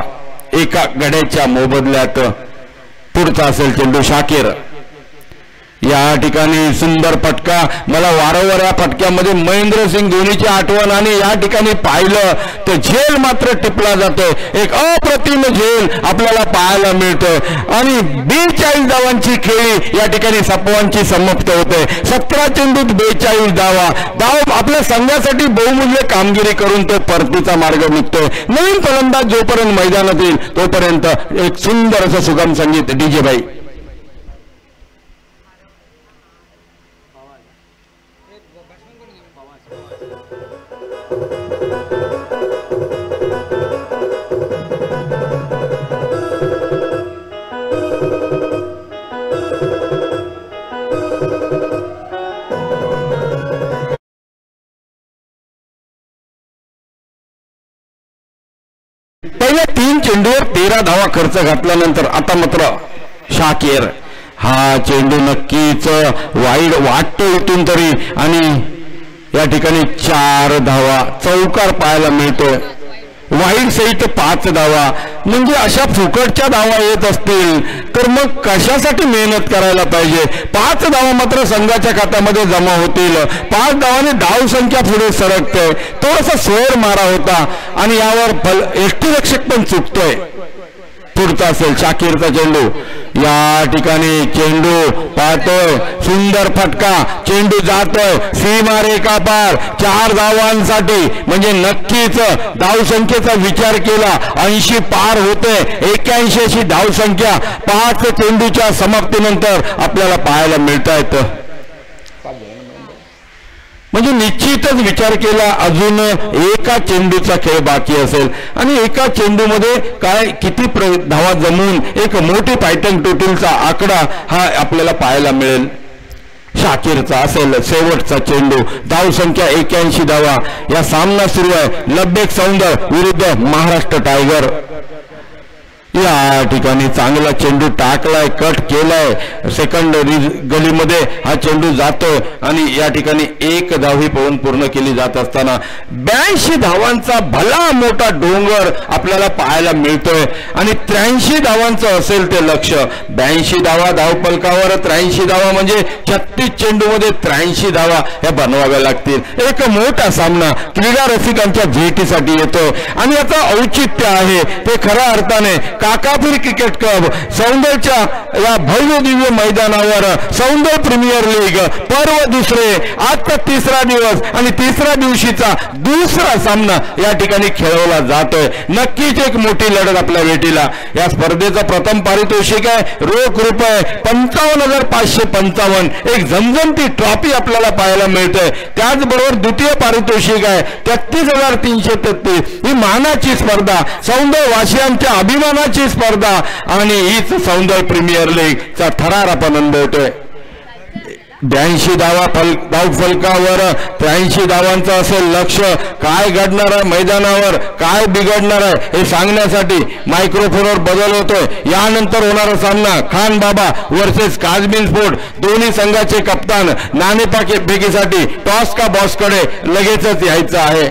एका गड्याच्या मोबदल्यात. पुढचा असेल चेंडू शाकीर. या ठिकाणी सुंदर फटका. मला वारंवार या फटक्यामध्ये महेंद्रसिंग धोनीची आठवण आणि या ठिकाणी पाहिलं तर झेल मात्र टिपला जातोय. एक अप्रतिम झेल आपल्याला पाहायला मिळतोय आणि 42 धावांची खेळी या ठिकाणी सपवांची समाप्त होते. 17 चेंडूत 42 धावा. धाव आपल्या संघासाठी बहुमूल्य कामगिरी करून तो परतीचा मार्ग निघतोय. नवीन फलंदाज जोपर्यंत मैदानात येईल तोपर्यंत एक सुंदर असं सुगम संगीत. डीजे भाई. पहिल्या 3 चेंडूवर 13 धावा खर्च घातल्यानंतर आता मात्र शाकीर. हा चेंडू नक्कीच वाईड वाटतो इथून तरी आणि या ठिकाणी 4 धावा चौकार पाहायला मिळतो. वाईड सहित 5 धावा. म्हणजे अशा फुकटच्या धावा येत असतील तर मग कशासाठी मेहनत करायला पाहिजे. 5 धावा मात्र संघाच्या खात्यामध्ये जमा होतील. 5 धावाने धाव संख्या पुढे सरकते. थोडासा स्वर मारा होता आणि यावर यष्टीरक्षक पण चुकतोय. पुढचा असेल शाकीरचा चेंडू. या ठिकाणी चेंडू पाहतोय, सुंदर फटका. चेंडू जातोय सीमारेखा पार 4 धावांसाठी. म्हणजे नक्कीच धावसंख्येचा विचार केला 80 पार होते. 81 अशी धावसंख्या 5 चेंडूच्या समाप्तीनंतर आपल्याला पाहायला मिळतायत. म्हणजे निश्चितच विचार केला अजून एका चेंडूचा खेळ बाकी असेल आणि एका चेंडूमध्ये काय किती धावा जमून एक मोठी फायटिंग टोटलचा आकडा हा आपल्याला पाहायला मिळेल. शाकीरचा असेल शेवटचा चेंडू. धावसंख्या 81 धावा. या सामना सुरू आहे लब्बेक सौंदर विरुद्ध महाराष्ट्र टायगर. या ठिकाणी चांगला चेंडू टाकलाय, कट केलाय, सेकंड गलीमध्ये हा चेंडू जातोय आणि या ठिकाणी 1 धाव ही पळून पूर्ण केली जात असताना 82 धावांचा भला मोठा डोंगर आपल्याला पाहायला मिळतोय आणि 83 धावांचं असेल ते लक्ष. 82 धावा धावपलकावर, 83 धावा म्हणजे 36 चेंडूमध्ये 83 धावा ह्या बनवाव्या लागतील. एक मोठा सामना क्रीडा रसिकांच्या भेटीसाठी येतो आणि याचा औचित्य आहे ते खऱ्या अर्थाने काकापीर क्रिकेट क्लब सौंदर्यच्या या भव्य दिव्य मैदानावर सौंदर्य प्रीमियर लीग पर्व दुसरे, आजचा 3रा दिवस आणि 3ऱ्या दिवशीचा दुसरा सामना या ठिकाणी खेळवला जातोय. नक्कीच एक मोठी लढत आपल्या भेटीला. या स्पर्धेचा प्रथम पारितोषिक आहे रोख रुपये 55,555, एक झमझमती ट्रॉफी आपल्याला पाहायला मिळते. त्याचबरोबर द्वितीय पारितोषिक आहे 33,333. ही मानाची स्पर्धा, सौंदर्य वासियांच्या अभिमानाची स्पर्धा आणि हीच सौंदर्य प्रीमियर लीगचा थरार आपण अनुभवतोय. 82 धाव फलकावर 83 धावांचं असेल लक्ष. काय घडणार आहे मैदानावर, काय बिघडणार आहे हे सांगण्यासाठी मायक्रोफोनवर बदल होतोय. यानंतर होणारा सामना खान बाबा वर्सेस काजमीन स्पोर्ट. दोन्ही संघाचे कप्तान नाणेफेकीसाठी टॉस का बॉसकडे लगेचच यायचं आहे.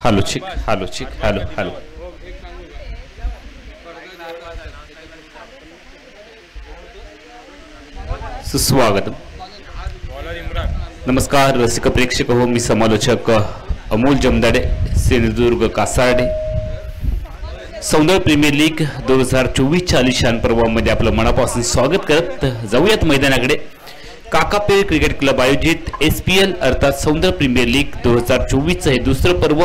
हॅलो चिक हॅलो चिक हॅलो हॅलो सुस्वागतम. नमस्कार रसिक प्रेक्षक हो, मी समालोचक अमोल जमदाडे, सिंधुदुर्ग कासारडे. सौंदर्य प्रीमियर लीग 2024च्या आलिशान पर्वामध्ये आपलं मनापासून स्वागत करत जाऊयात मैदानाकडे. काकापीर क्रिकेट क्लब आयोजित SPL अर्थात सौंदर्य प्रीमियर लीग 2024चं हे दुसरं पर्व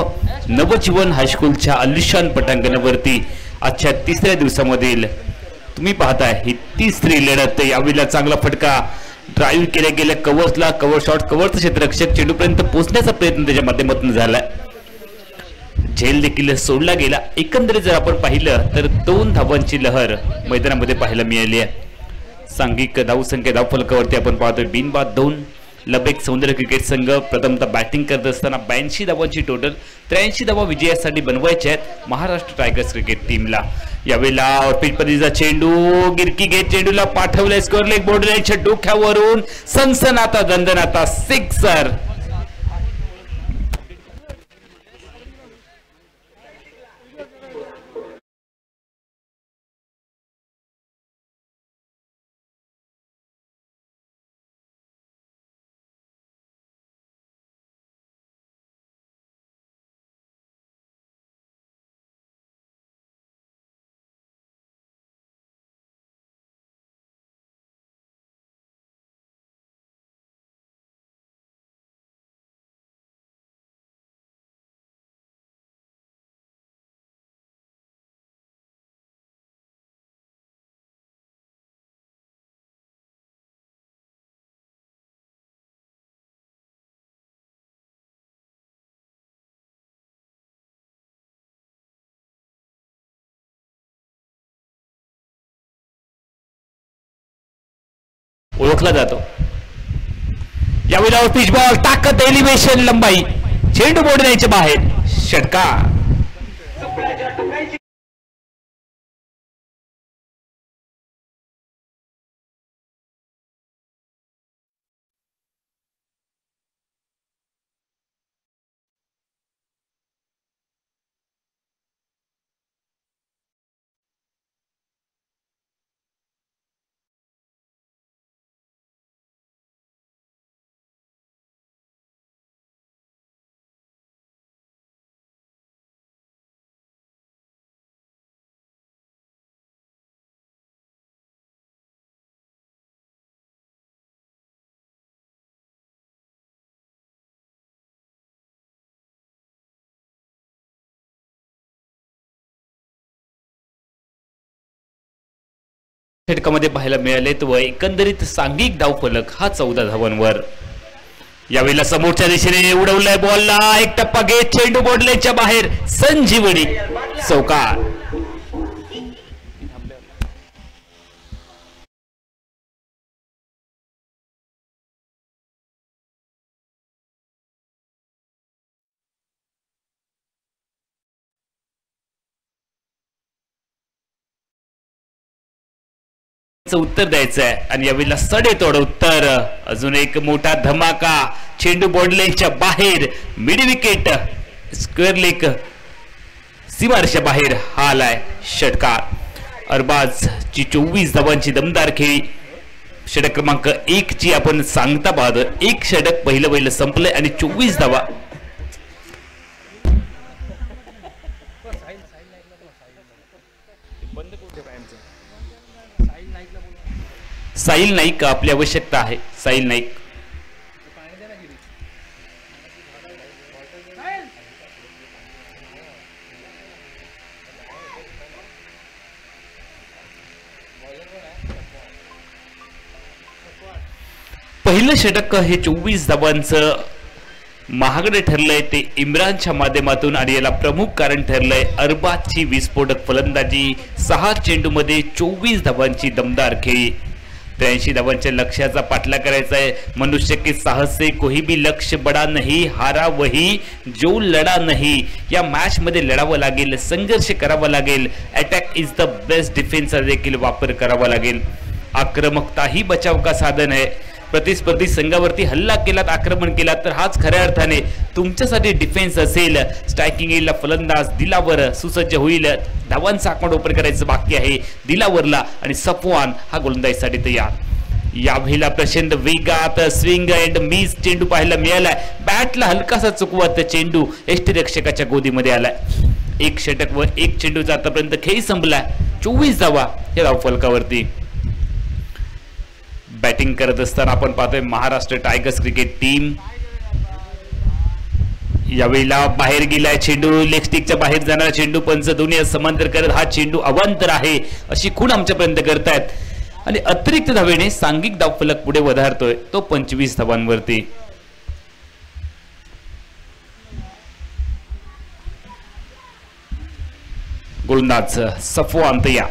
नवजीवन हायस्कूलच्या आलिशान पटांगणावरती आजच्या 3ऱ्या दिवसामधील तुम्ही पाहताय ही 3री लढत. यावेळेला चांगला फटका ड्राईव्ह केल्या गेल्या कव्हर्सला, कव्हर शॉट, कव्हरचं क्षेत्ररक्षक चेंडूपर्यंत पोहोचण्याचा प्रयत्न त्याच्या माध्यमातून झालाय. झेल देखील सोडला गेला. एकंदरीत जर आपण पाहिलं तर 2 धावांची लहर मैदानामध्ये पाहायला मिळाली आहे. सांघिक धावसंख्या धावफलकावरती आपण पाहतोय बिनबाद 2, लबेक सौंदर्य क्रिकेट संघ प्रथमतः बॅटिंग करत असताना 82 धावांची टोटल 83 धावा विजयासाठी बनवायच्या आहेत महाराष्ट्र टायगर्स क्रिकेट टीमला। यावेळेला ऑर्पिड पद्धतीचा चेंडू गिरकी घेत चेंडूला पाठवले स्कोर लेग बोर्ड लाईनच्या डोक्यावरून सनसनाता दंदनाता सिक्सर। ओळखला जातो। यावेळेला पिच बॉल ताकद एलिव्हेशन लंबाई चेंडू बोर्ड लाईनच्या बाहेर षटकार। षटकामध्ये पाहायला मिळाले व एकंदरीत सांघिक धावफलक हा 14 धावांवर। यावेळेला समोरच्या दिशेने उडवलाय बॉलला एक टप्पा घेत चेंडू बोर्ड लाईनच्या बाहेर संजीवनी चौकार। उत्तर द्यायचं आहे आणि यावेळेला सडेतोड उत्तर। अजून एक मोठा धमाका चेंडू बोर्ड लाईनच्या बाहेर मिड विकेट स्क्वेअर लेग सीमारेषेच्या बाहेर हा आलाय षटकार। अरबाज ची 24 धावांची दमदार खेळी षटक क्रमांक 1 ची आपण सांगता पाहतो। एक षटक पहिलं संपलंय आणि 24 धावा। साहिल नाईक आपली आवश्यकता आहे। साहिल नाईक पहिलं षटक हे 24 धावांचं महागडे ठरलंय ते इम्रानच्या माध्यमातून आणि याला प्रमुख कारण ठरलंय अरबाजची विस्फोटक फलंदाजी। 6 चेंडूमध्ये 24 धावांची दमदार खेळी 83 धावांच्या लक्ष्याचा पाठलाग करायचा आहे। मनुष्य के साहस से कोई भी लक्ष्य बड़ा नहीं, हारा वही जो लढा नहीं। या मॅच मध्ये लढावं लागेल, संघर्ष करावा लागेल, अटॅक इज द बेस्ट डिफेन्सचा देखील वापर करावा लागेल। आक्रमकता ही बचाव का साधन आहे। प्रतिस्पर्धी संघावरती हल्ला केलात, आक्रमण केलात तर हाच खऱ्या अर्थाने तुमच्यासाठी डिफेन्स असेल। स्ट्रायकिंग एजला फलंदाज दिलावर सुसज्ज होईल। धावांचा आकडा ओपन करायचं बाकी आहे दिलावरला आणि सफवान हा गोलंदाजीसाठी तयार। यावेळेला प्रचंड वेगात स्विंग अँड मिस चेंडू पाहायला मिळालाय। बॅटला हलकासा चुकवत चेंडू यष्टिरक्षकाच्या गोदीमध्ये आलाय। एक षटक व एक चेंडूचा आतापर्यंत खेळ संपलाय। 24 धावा या धावफलकावरती। बॅटिंग करत असताना आपण पाहतोय महाराष्ट्र टायगर्स क्रिकेट टीम। यावेळेला बाहेर गेलाय चेंडू, लेग स्टिकच्या बाहेर जाणारा चेंडू पंच दोन्ही समांतर करत हा चेंडू अवांतर आहे अशी खूण आमच्यापर्यंत करतायत आणि अतिरिक्त धावेने सांघिक धावफलक पुढे वधारतोय तो 25 धावांवरती। गोलंदाज सफवान तया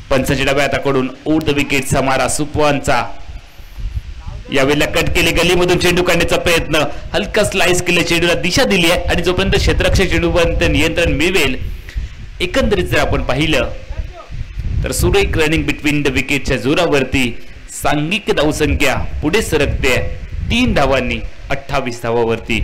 पंचाच्या डाव्या हाताकडून ओव्हर द विकेटचा मारा सुपवानचा यावेळेला कट केले, गलीमधून चेंडू काढण्याचा प्रयत्न, हलका स्लाइस केले, चेंडूला दिशा दिली आहे आणि जोपर्यंत क्षेत्ररक्षक चेंडूपर्यंत नियंत्रण मिळवेल, एकंदरीत जर आपण पाहिलं तर सुरेख रनिंग बिटवीन द विकेटच्या जोरावरती सांघिक धावसंख्या पुढे सरकते 3 धावांनी 28 धावावरती.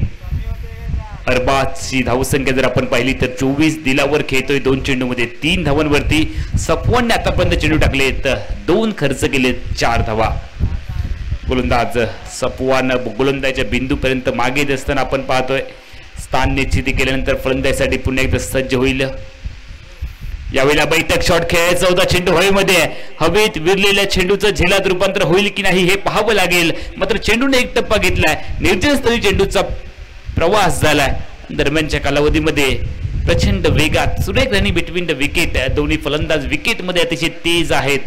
अरबाजची धावसंख्या जर आपण पाहिली तर 24 दिलावर खेळतोय 2 चेंडूमध्ये 3 धावांवरती. सफवानने आतापर्यंत चेंडू टाकले तर 2 खर्च केले 4 धावा. गोलंदाज सफवान गोलंदाजाच्या बिंदूपर्यंत मागे येत असताना आपण पाहतोय. स्थान निश्चिती केल्यानंतर फलंदाजीसाठी पुन्हा एकदा सज्ज होईल. यावेळेला बैठक शॉट खेळायचा होता, चेंडू हवेमध्ये, हवेत विरलेल्या चेंडूचं झेलात रूपांतर होईल की नाही हे पाहावं लागेल. मात्र चेंडूने एक टप्पा घेतलाय, निर्जनस्थळी चेंडूचा प्रवास झालाय. दरम्यानच्या कालावधीमध्ये प्रचंड वेगात सुरेख रनिंग बिटवीन द विकेट, दोन्ही फलंदाज विकेटमध्ये अतिशय तेज आहेत.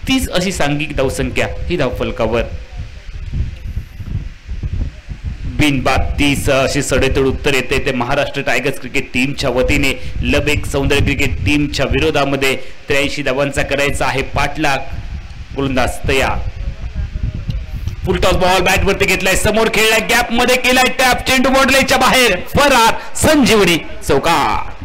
30 अशी सांघिक धावसंख्या ही धावफलकावर. बिनबाद 30 अशी सडेतोड उत्तर येते ते महाराष्ट्र टायगर्स क्रिकेट टीमच्या वतीने. लबेक सौंदर्य क्रिकेट टीमच्या विरोधामध्ये 83 धावांचा करायचा आहे पाठलाग. गोलंदाज तयार, फुलटॉस बॉल बॅट वरती घेतलाय, समोर खेळलाय, गॅप मध्ये केलाय टॅप, चेंडू मोडलेच्या बाहेर, फरार, संजीवनी चौकार.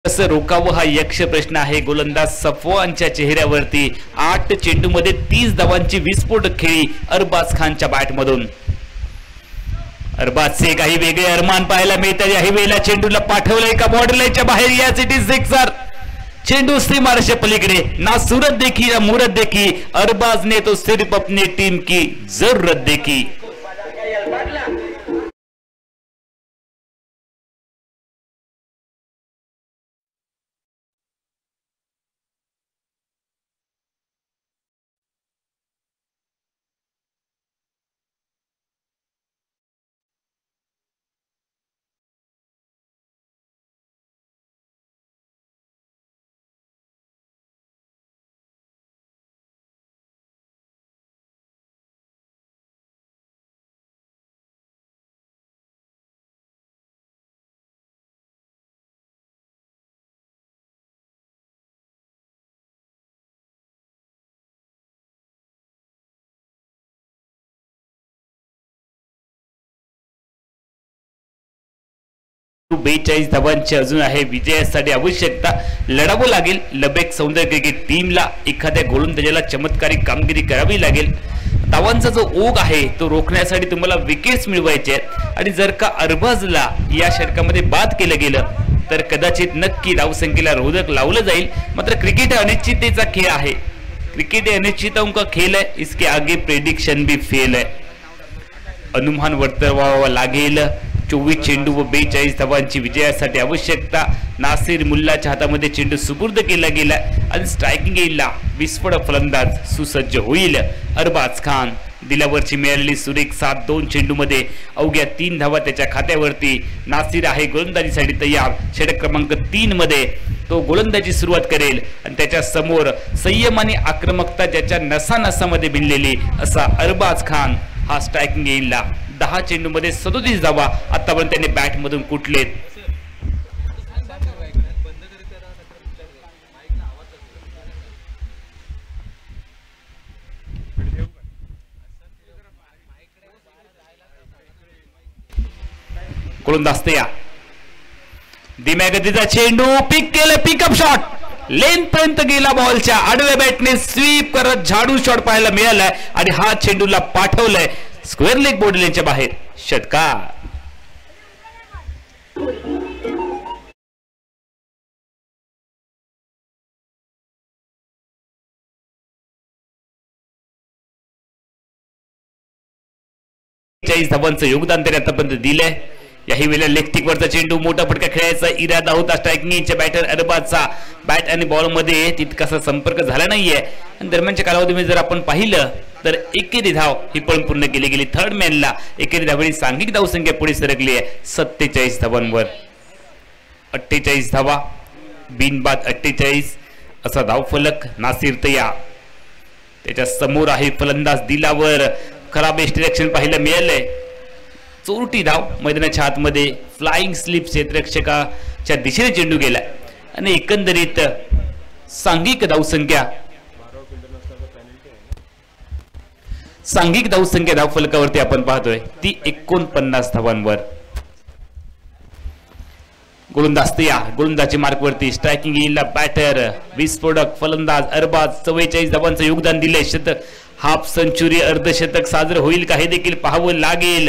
कसं रोकावं हा यक्ष प्रश्न आहे गोलंदाज सफवानच्या चेहऱ्यावरती. 8 चेंडूमध्ये 30 धावांची विस्फोटक खेळी अरबाज खानच्या बॅटमधून. अरबाजचे काही वेगळे अरमान पाहायला मिळतात. याही वेळेला चेंडूला पाठवलंय का बॉर्डरलाईनच्या बाहेर, या सिटी सिक्सर. चेंडू सीमारेषे पलीकडे, ना सूरत देखी ना मूरत देखी, अरबाज ने तो सिर्फ अपनी टीम की जरूरत देखी. तो 42 धावांची अजून आहे विजयासाठी आवश्यकता. लढावं लागेल लबेक सौंदर्य क्रिकेट टीमला. एखाद्या गोलंदाजाला चमत्कारी कामगिरी करावी लागेल. धावांचा जो ओघ आहे तो रोखण्यासाठी तुम्हाला विकेट्स मिळवायचे आहेत आणि जर का अरबाजला या षटकामध्ये बाद केलं गेलं तर कदाचित नक्की धावसंख्येला रोधक लावलं जाईल. मात्र क्रिकेट अनिश्चिततेचा खेळ आहे. क्रिकेट अनिश्चितों का खेल है, इसके आगे प्रेडिक्शन भी फेल है. अनुमान वर्तवावा लागेल. 24 चेंडू व 42 धावांची विजयासाठी आवश्यकता. नासिर मुल्लाच्या हातामध्ये चेंडू सुपूर्द केला गेला आणि स्ट्रायकिंग एजला विस्फोटक फलंदाज सुसज्ज होईल. अरबाज खान दिलावरची मिळालेली सुरेख साथ 2 चेंडूमध्ये अवघ्या 3 धावा त्याच्या खात्यावरती. नासिर आहे गोलंदाजीसाठी तयार. षटक क्रमांक 3 मध्ये तो गोलंदाजी सुरुवात करेल आणि त्याच्या समोर संयम आणि आक्रमकता ज्याच्या नसानसामध्ये भिनलेली असा अरबाज खान हा स्ट्रायकिंग एजला 10 चेंडूमध्ये 37 धावा आतापर्यंत त्याने बॅटमधून कुठलेत. गोलंदाज तयार. धीम्या गतीचा चेंडू पिक केलं, पिकअप शॉट लेन पर्यंत गेला. बॉलच्या आडव्या बॅटने स्वीप करत झाडू शॉट पाहायला मिळालाय आणि हा चेंडूला पाठवलाय स्क्वेअर लेग बॉर्डरलाईनच्या बाहेर. षटकार. धावांचं योगदान त्याने आतापर्यंत दिलंय. याही वेळेला लेग वरचा चेंडू मोठा फटका खेळायचा इरादा होता स्ट्रायकिंगच्या बॅटर अरबाजचा. बॅट आणि बॉल मध्ये तितकासा संपर्क झाला नाहीये. दरम्यानच्या कालावधीमध्ये जर आपण पाहिलं तर एकेरी धाव ही पण पूर्ण केली गेली. थर्ड मॅनला एकेरी धावेची सांघिक धावसंख्या पुढे सरकली आहे 47 धावांवर. 48 धावा बिनबाद 48. असा धावफलक नासिर तयार, त्याच्या समोर आहे फलंदाज दिलावर, खराब डिरेक्शन पाहायला मिळालंय, चोरटी धाव मैदानाच्या आतमध्ये फ्लाइंग स्लिप क्षेत्ररक्षकाच्या दिशेने चेंडू गेला आणि एकंदरीत सांघिक धावसंख्या धावफलकावरती आपण पाहतोय ती 49 धावांवर. गोलंदाजी मार्कवरती स्ट्रायकिंग येईल बॅटर विस्फोटक फलंदाज अरबाज 44 धावांचं योगदान दिले. शतक, हाफ सेंचुरी, अर्धशतक साजरं होईल का हे देखील पाहावं लागेल.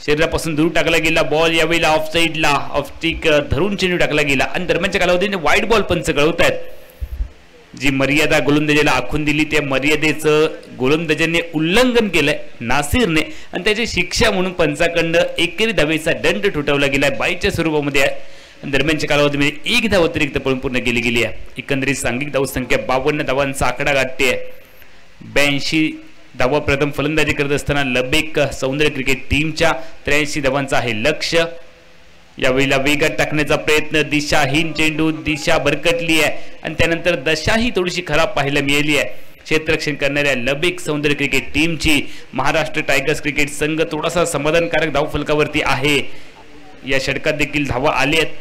शरीरापासून दूर टाकला गेला बॉल, यावेळेला ऑफ साईडला ऑफस्टिक धरून चेंडू टाकला गेला आणि दरम्यानच्या कालावधीने वाईट बॉल पंच कळवत आहेत. जी मर्यादा गोलंदाजाला आखून दिली त्या मर्यादेचं गोलंदाजाने उल्लंघन केलंय नासिरने आणि त्याची शिक्षा म्हणून पंचाकडनं एकेरी धावेचा दंड ठोठावला गेलाय बाईच्या स्वरूपामध्ये आहे. दरम्यानच्या कालावधीमध्ये 1 धाव अतिरिक्त पळून पूर्ण केली गेली आहे. एकंदरीत सांघिक धावसंख्या 52 धावांचा आकडा गाठते. 82 धावा प्रथम फलंदाजी करत असताना लबेक सौंदर्य क्रिकेट टीमच्या 83 धावांचा आहे लक्ष्य. यावेळेला वेगात टाकण्याचा प्रयत्न, दिशाहीन चेंडू, दिशा भरकटली आहे आणि त्यानंतर दशाही थोडीशी खराब पाहायला मिळाली आहे. क्षेत्ररक्षण करणाऱ्या लबेक सौंदर्य क्रिकेट टीमची. महाराष्ट्र टायगर्स क्रिकेट संघ थोडासा समाधानकारक धावफलकावरती आहे. या षटकात देखील धावा आल्या आहेत.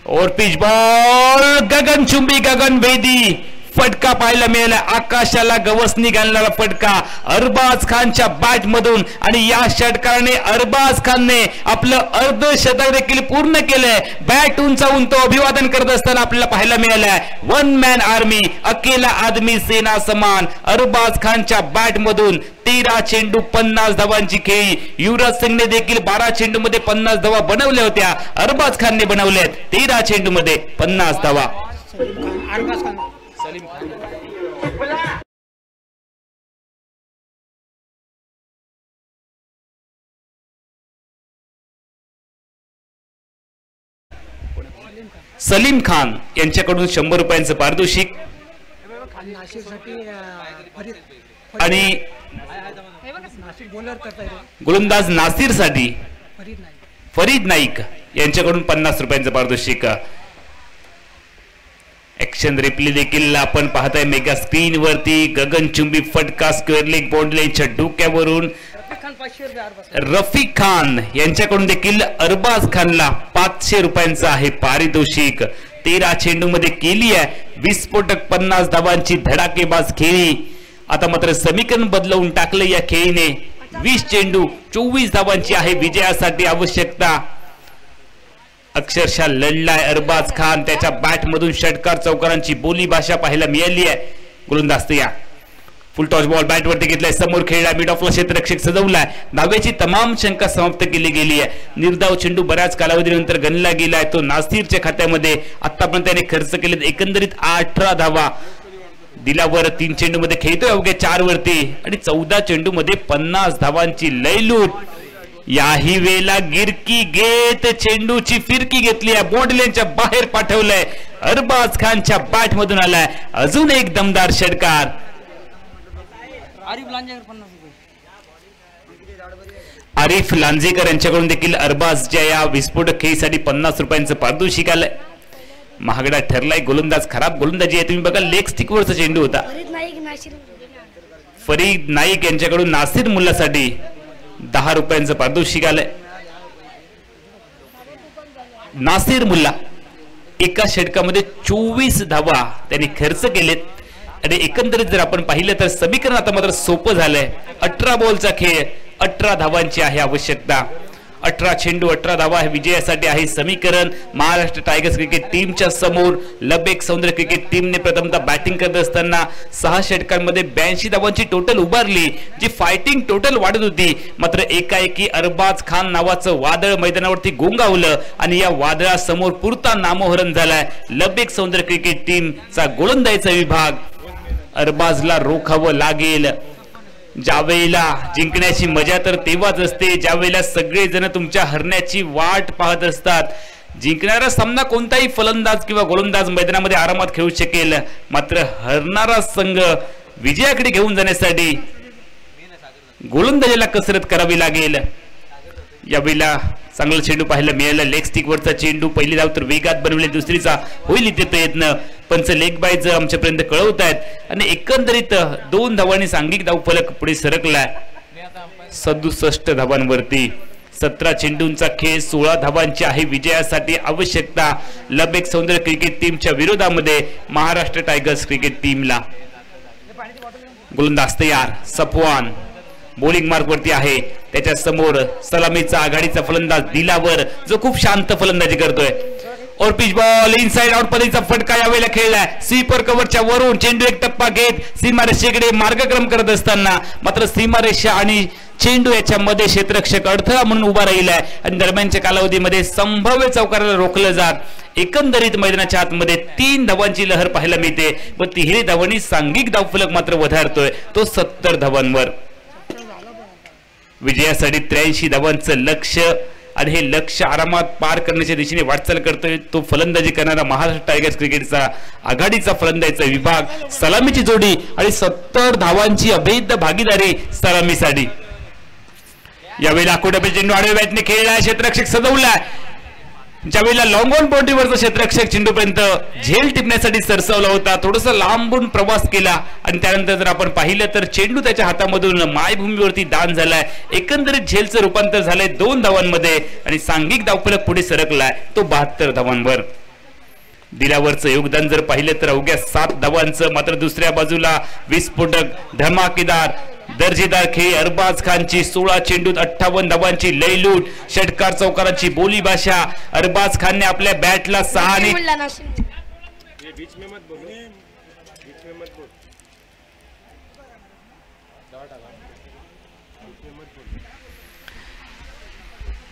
और पिच बॉल गगनचुंबी गगनभेदी फटका पाहायला मिळाला. आकाशाला गवसणी घालणारा फटका अरबाज खानच्या बॅट मधून आणि या षटकाराने अरबाज खानने आपलं अर्धशतक देखील पूर्ण केलंय. बॅट उंचावून तो अभिवादन करत असताना आपल्याला पाहायला मिळालंय. 1 मॅन आर्मी, अकेला आदमी सेना समान. अरबाज खानच्या बॅट मधून 13 चेंडू 50 धावांची खेळी. युवराज सिंगने देखील 12 चेंडू मध्ये 50 धावा बनवल्या होत्या. अरबाज खानने बनवल्यात 13 चेंडू मध्ये 50 धावा. सलीम खान यांच्याकडून 100 रुपयांचं पारितोषिक आणि गोलंदाज नासिर साठी फरीद नाईक यांच्याकडून 50 रुपयांचं पारितोषिक. ऍक्शन रिप्ले देखील आपण पाहताय मेगा स्क्रीन वरती. गगनचुंबी फटका स्क्वेअर लेग बाउंड्रीच्या डोक्यावरून रफिक खान यांच्याकडून देखील अरबाज खानला 500 रुपयांचं आहे पारितोषिक. 13 चेंडू मध्ये केली आहे विस्फोटक 50 धावांची धडाकेबाज खेळी. आता मात्र समीकरण बदलवून टाकलं या खेळीने. 20 चेंडू 24 धावांची आहे विजयासाठी आवश्यकता. अक्षरशः लढलाय अरबाज खान. त्याच्या बॅट मधून षटकार चौकारांची बोली भाषा पाहायला मिळाली आहे. गोलंदाज तयार, फुल टॉस बॉल बॅट वरती घेतलाय, समोर खेळला, मिड ऑफला क्षेत्ररक्षक सजवलाय. धावेची तमाम शंका समाप्त केली गेली आहे. निर्धाव चेंडू बऱ्याच कालावधीनंतर गणला गेलाय तो नासिरच्या खात्यामध्ये. आतापर्यंत त्याने खर्च केले एकंदरीत 18 धावा. दिलावर 3 चेंडू मध्ये खेळतोय अवघ्या 4 वरती आणि 14 चेंडू मध्ये 50 धावांची लयलूट. याही वेळेला गिरकी घेत चेंडूची फिरकी घेतली आहे, बॉन्डलेनच्या बाहेर पाठवलंय. अरबाज खानच्या बॅट मधून आलाय अजून एक दमदार षटकार. आरिफ लांजेकर यांच्याकडून देखील अरबाजच्या या विस्फोटक खेळीसाठी 50 रुपयांचं पारितोषिक आलंय. महागडा ठरलाय. गोलंदाज खराब गोलंदाजी आहे. तुम्ही बघा लेग स्टिक वरचा चेंडू होता. फरीद नाईक यांच्याकडून नासिर मुल्लासाठी 10 रुपयांचं पारितोषिक आलंय. नासिर मुल्ला एका षटकामध्ये 24 धावा त्यांनी खर्च केलेत आणि एकंदरीत जर आपण पाहिलं तर समीकरण आता मात्र सोपं झालंय. 18 बॉलचा खेळ, 18 धावांची आहे आवश्यकता. 18 चेंडू 18 धावा विजयासाठी आहे समीकरण. महाराष्ट्र टायगर्स क्रिकेट टीमच्या समोर लबेक सौंदर्य क्रिकेट टीमने प्रथमतः बॅटिंग करत असताना 6 षटकांमध्ये 82 धावांची टोटल उभारली, जी फायटिंग टोटल वाढत होती. मात्र एकाएकी अरबाज खान नावाचं वादळ मैदानावरती गोंगावलं आणि या वादळासमोर पुरता नामोहरण झालाय लबेक सौंदर्य क्रिकेट टीमचा गोलंदाजीचा विभाग. अरबाजला रोखावं लागेल. ज्यावेळेला जिंकण्याची मजा तर तेव्हाच असते ज्यावेळेला सगळे जण तुमच्या हरण्याची वाट पाहत असतात. जिंकणारा सामना कोणताही फलंदाज किंवा गोलंदाज मैदानामध्ये आरामात खेळू शकेल, मात्र हरणारा संघ विजयाकडे घेऊन जाण्यासाठी गोलंदाजीला कसरत करावी लागेल. यावेळेला चांगला चेंडू पाहायला मिळाला. लेग स्टिक वरचा चेंडू, पहिली धाव तर वेगात बनवली, दुसरीचा होईल इथे प्रयत्न. पंच लेग बायज आमच्यापर्यंत कळवत आहेत आणि एकंदरीत 2 धावांनी सांघिक धावफलक पुढे सरकलाय 67 धावांवरती. 17 चेंडूंचा खेळ 16 धावांची आहे विजयासाठी आवश्यकता लबेक सौंदर्य क्रिकेट टीमच्या विरोधामध्ये महाराष्ट्र टायगर्स क्रिकेट टीमला. गोलंदाज तयार, सफवान बॉलिंग मार्क वरती आहे, त्याच्या समोर सलामीचा आघाडीचा फलंदाज दिलावर जो खूप शांत फलंदाजी करतोय. और पिच बॉल इनसाइड आउट पद्धतीचा फटका यावेळेला खेळलाय स्वीपर कव्हरच्या वरून. चेंडू एक टप्पा घेत सीमारेषेकडे मार्गक्रम करत असताना मात्र सीमारेषा आणि चेंडू याच्यामध्ये क्षेत्ररक्षक अडथळा म्हणून उभा राहिलाय आणि दरम्यानच्या कालावधीमध्ये संभाव्य चौकाराला रोखलं जात. एकंदरीत मैदानाच्या आतमध्ये 3 धावांची लहर पाहायला मिळते व तिहेरी धावांनी सांघिक धावफलक मात्र वधारतोय तो 70 धावांवर. विजयासाठी 83 धावांचं लक्ष्य आणि हे लक्ष्य आरामात पार करण्याच्या दिशेने वाटचाल करतोय तो फलंदाजी करणारा महाराष्ट्र टायगर्स क्रिकेटचा आघाडीचा फलंदाजीचा विभाग. सलामीची जोडी आणि 70 धावांची अभेद्य भागीदारी सलामीसाठी. यावेळी आखोड्या चेंडू आडव्या बॅटने खेळलाय, क्षेत्ररक्षक सजवलाय. ज्यावेळेला लॉंग ऑन बाउंड्रीवरचा क्षेत्ररक्षक चेंडूपर्यंत झेल टिपण्यासाठी सरसावला होता, थोडासा लांबून प्रवास केला आणि त्यानंतर जर आपण पाहिलं तर चेंडू त्याच्या हातामधून मायभूमीवरती दान झालाय. एकंदरीत झेलचं रूपांतर झालंय 2 धावांमध्ये आणि सांघिक धावफलक पुढे सरकलाय तो 72 धावांवर. दिलावरचं योगदान जर पाहिलं तर अवघ्या 7 धावांचं. मात्र दुसऱ्या बाजूला विस्फोटक धमाकेदार दर्जेदार खेळ अरबाज खानची 16 चेंडूत 58 धावांची लयलूट. षटकार चौकारांची बोली भाषा. अरबाज खानने आपल्या बॅटला 6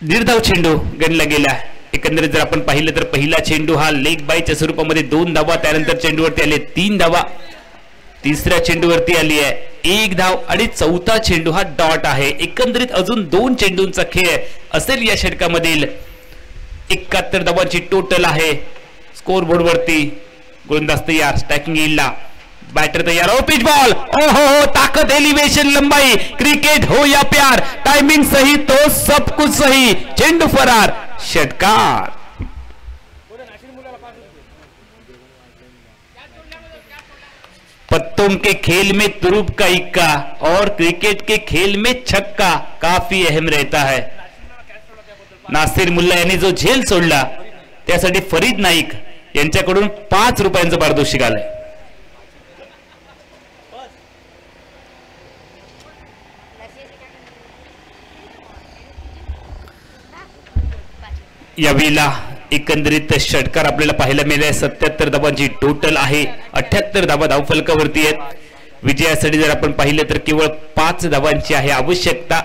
निर्धाव चेंडू गणला गेला. एकंदरीत जर आपण पाहिलं तर पहिला चेंडू हा लेग बायच्या स्वरूपामध्ये 2 धावा, त्यानंतर चेंडूवरती आले 3 धावा, तिसऱ्या चेंडूवरती आली आहे 1 धाव आणि चौथा चेंडू हा डॉट आहे. एकंदरीत अजून 2 चेंडूंचा खेळ असेल या षटकामधील. 71 धावांची टोटल आहे स्कोर बोर्ड वरती. गोलंदाज तयार, स्ट्रायकिंग येईल, बैटर तैयार हो, पिच बॉल, ओहो ताकत, एलिवेशन, लंबाई, क्रिकेट हो या प्यार, टाइमिंग सही तो सब कुछ सही, चेंडू फरार, षटकार. पत्तों के खेल में तुरुप का इक्का और क्रिकेट के खेल में छक्का काफी अहम रहता है. नासिर मुल्ला यांनी जो झेल सोडला त्यासाठी फरीद नाईक यांच्याकडून 5 रुपयांचं पारितोषिक आलंय. यावेळेला एकंदरीत षटकार आपल्याला पाहायला मिळाले. 77 धावांची टोटल आहे, 78 धावा धावफलकावरती आहेत. विजयासाठी जर आपण पाहिलं तर केवळ 5 धावांची आहे आवश्यकता.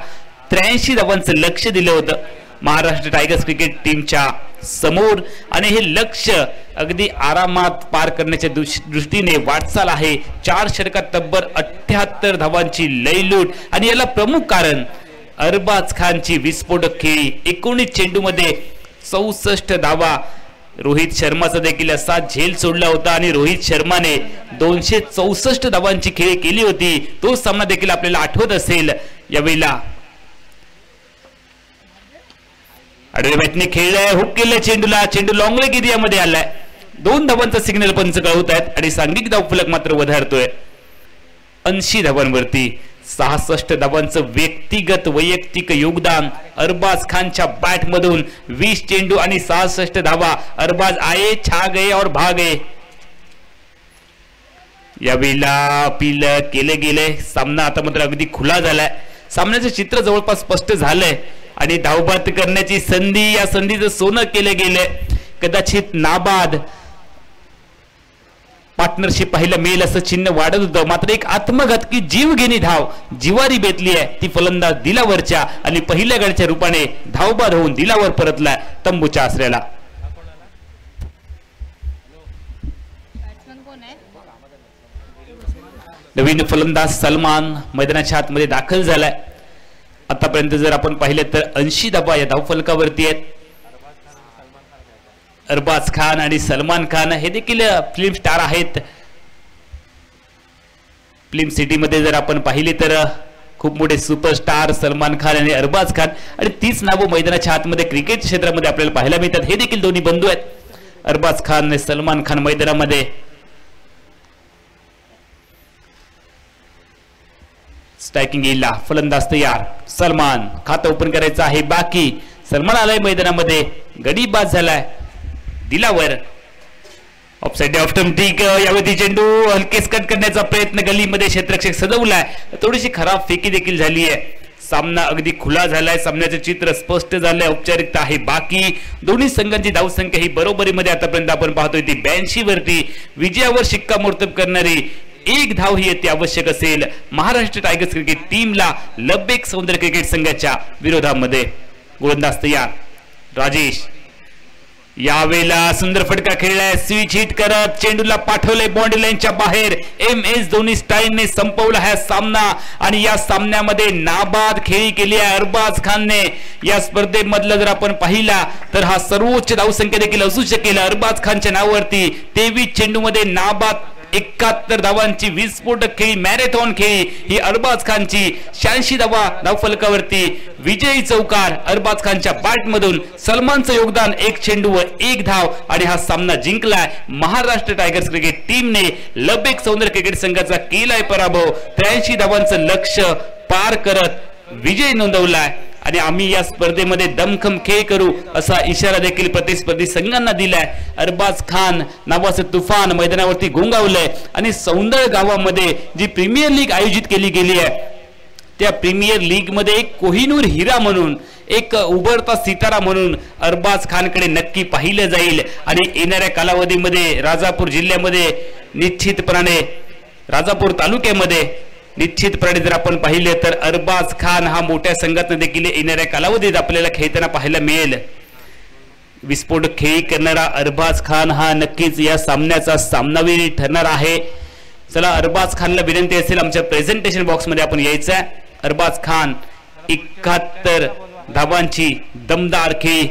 83 धावांचं लक्ष दिलं होतं महाराष्ट्र टायगर्स क्रिकेट टीमच्या समोर आणि हे लक्ष्य अगदी आरामात पार करण्याच्या दृष्टीने वाटचाल आहे. 4 षटकात तब्बल 78 धावांची लयलूट आणि याला प्रमुख कारण अरबाज खानची विस्फोटक खेळी. 19 चेंडूमध्ये 64 धावा. रोहित शर्माचा देखील असा झेल सोडला होता आणि रोहित शर्माने 264 धावांची खेळी केली होती. तो सामना देखील आपल्याला आठवत असेल. यावेळेला आडव्या बॅटने खेळलाय, हुक केलंय चेंडूला, चेंडू लॉंग लेग एरियामध्ये आलाय. 2 धावांचा सिग्नल पंच कळवत आहेत आणि सांघिक धावफलक मात्र वधारतोय 80 धावांवरती. 66 धावांचं व्यक्तिगत वैयक्तिक योगदान अरबाज खानच्या बॅट मधून. 20 चेंडू आणि 66 धावा. अरबाज आए, छा गए और भागे. यावेळेला अपील केले गेले. सामना आता मात्र अगदी खुला झालाय. सामन्याचं चित्र जवळपास स्पष्ट झालंय आणि धावबाद करण्याची संधी, या संधीचं सोनं केले गेले. कदाचित नाबाद पार्टनरशिप पाहायला मिळेल असं चिन्ह वाढत होतं. मात्र एक आत्मघातकी जीवघेणी धाव जिवारी बेतली आहे ती फलंदाज दिलावरच्या आणि पहिल्या गडच्या रूपाने धावबाद होऊन दिलावर परतलाय तंबूच्या आसऱ्याला. नवीन फलंदाज सलमान मैदानाच्या आतमध्ये दाखल झालाय. आतापर्यंत जर आपण पाहिलं तर 80 धावा या धावफलकावरती आहेत. अरबाज खान आणि सलमान खान हे देखील फिल्म स्टार आहेत. फिल्म सिटीमध्ये जर आपण पाहिले तर खूप मोठे सुपरस्टार सलमान खान आणि अरबाज खान आणि तीच नावं मैदानाच्या आतमध्ये क्रिकेट क्षेत्रामध्ये आपल्याला पाहायला मिळतात. हे देखील दोन्ही बंधू आहेत. अरबाज खान आणि सलमान खान मैदानामध्ये स्ट्रायकिंग येईल, फलंदाज तयार, सलमान खातं ओपन करायचं आहे बाकी. सलमान आलाय मैदानामध्ये, गडी बाद झालाय, दिलावर ऑफसाइड ऑटोमॅटिक. यावेळी चेंडू हलकेच कट करण्याचा प्रयत्न, गलीमध्ये क्षेत्ररक्षक सजवलाय, थोडीशी खराब फेकी देखील झाली आहे. सामना अगदी खुला झालाय, सामन्याचे चित्र स्पष्ट झालंय, औपचारिकता आहे बाकी. दोन्ही संघांची धावसंख्या ही बरोबरीमध्ये आतापर्यंत आपण पाहतोय ती 82 वरती. विजयावर शिक्कामोर्तब करणारी एक धाव ही अति आवश्यक असेल महाराष्ट्र टायगर्स क्रिकेट टीमला लब्बेक सौंदर्य क्रिकेट संघाच्या विरोधामध्ये. गोलंदाज तयार, राजेश यावेळेला सुंदर फटका खेळलाय, स्विच हिट करत चेंडूला पाठवलंय बाउंड्री लाईनच्या बाहेर. MS धोनी स्टाईलने संपवला हा सामना आणि या सामन्यामध्ये नाबाद खेळी केली आहे अरबाज खानने. या स्पर्धेमधलं जर आपण पाहिला तर हा सर्वोच्च धावसंख्या देखील असू शकेल अरबाज खानच्या नावावरती. 23 चेंडूमध्ये नाबाद 71 धावांची विस्फोटक खेळी, मॅरेथॉन खेळी ही अरबाज खानची. 86 धावा धावफलकावरती, विजयी चौकार अरबाज खानच्या बॅटमधून. सलमानचं योगदान 1 चेंडू व 1 धाव आणि हा सामना जिंकलाय महाराष्ट्र टायगर्स क्रिकेट टीमने. लब्बेक सौंदर्य क्रिकेट संघाचा केलाय पराभव, 83 धावांचं लक्ष्य पार करत विजय नोंदवलाय आणि आम्ही या स्पर्धेमध्ये दमखम खेळ करू असा इशारा देखील प्रतिस्पर्धी संघांना दिलाय. अरबाज खान नावाचं तुफान मैदानावरती घोंगावलंय आणि सौंदर्य गावामध्ये जी प्रीमियर लीग आयोजित केली गेली आहे त्या प्रीमियर लीग मध्ये एक कोहिनूर हिरा म्हणून, एक उभरता सितारा म्हणून अरबाज खानकडे नक्की पाहिलं जाईल. आणि येणाऱ्या कालावधीमध्ये राजापूर जिल्ह्यामध्ये निश्चितपणे, राजापूर तालुक्यामध्ये निश्चितपणे जर आपण पाहिले तर अरबाज खान हा मोठ्या संघातून देखील येणाऱ्या कालावधीत आपल्याला खेळताना पाहायला मिळेल. विस्फोटक खेळी करणारा अरबाज खान हा नक्कीच या सामन्याचा सामनावीर ठरणार आहे. चला, अरबाज खानला विनंती असेल आमच्या प्रेझेंटेशन बॉक्स मध्ये आपण यायचं आहे. अरबाज खान 71 धावांची दमदार खेळी.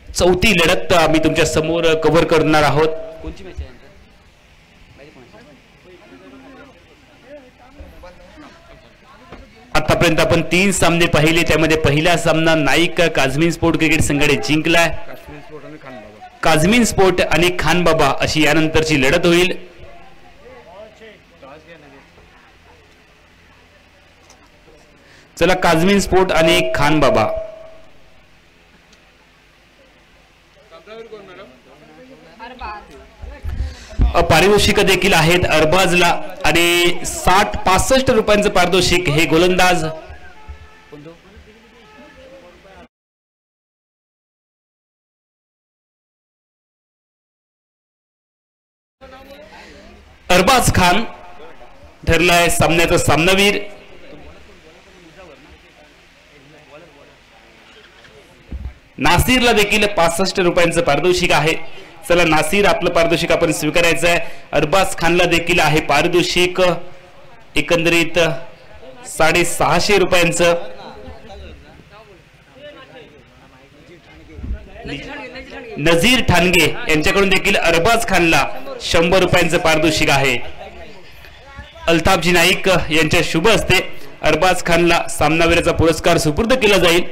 चौथी लढत आम्ही तुमच्या समोर कव्हर करणार आहोत. आतापर्यंत आपण 3 सामने पाहिले, त्यामध्ये पहिला सामना नाईक काझमीन स्पोर्ट क्रिकेट संघाने जिंकलाय. काझमीन स्पोर्ट आणि खानबाबा अशी यानंतरची लढत होईल. चला, काझमीन स्पोर्ट आणि खानबाबा. पारितोषिक देखील आहेत अरबाजला आणि 65 रुपयांचं पारितोषिक हे गोलंदाज अरबाज खान ठरलाय सामन्याचा सामनावीर. नासिरला देखील 65 रुपयांचं पारितोषिक आहे. चला, नासिर आपलं पारितोषिक आपण स्वीकारायचं आहे. अरबाज खानला देखील आहे पारितोषिक एकंदरीत 650 रुपयांचं. नजीर ठाणगे यांच्याकडून देखील अरबाज खानला 100 रुपयांचं पारितोषिक आहे. अल्ताफजी नाईक यांच्या शुभ हस्ते अरबाज खानला सामनावीराचा पुरस्कार सुपूर्द केला जाईल.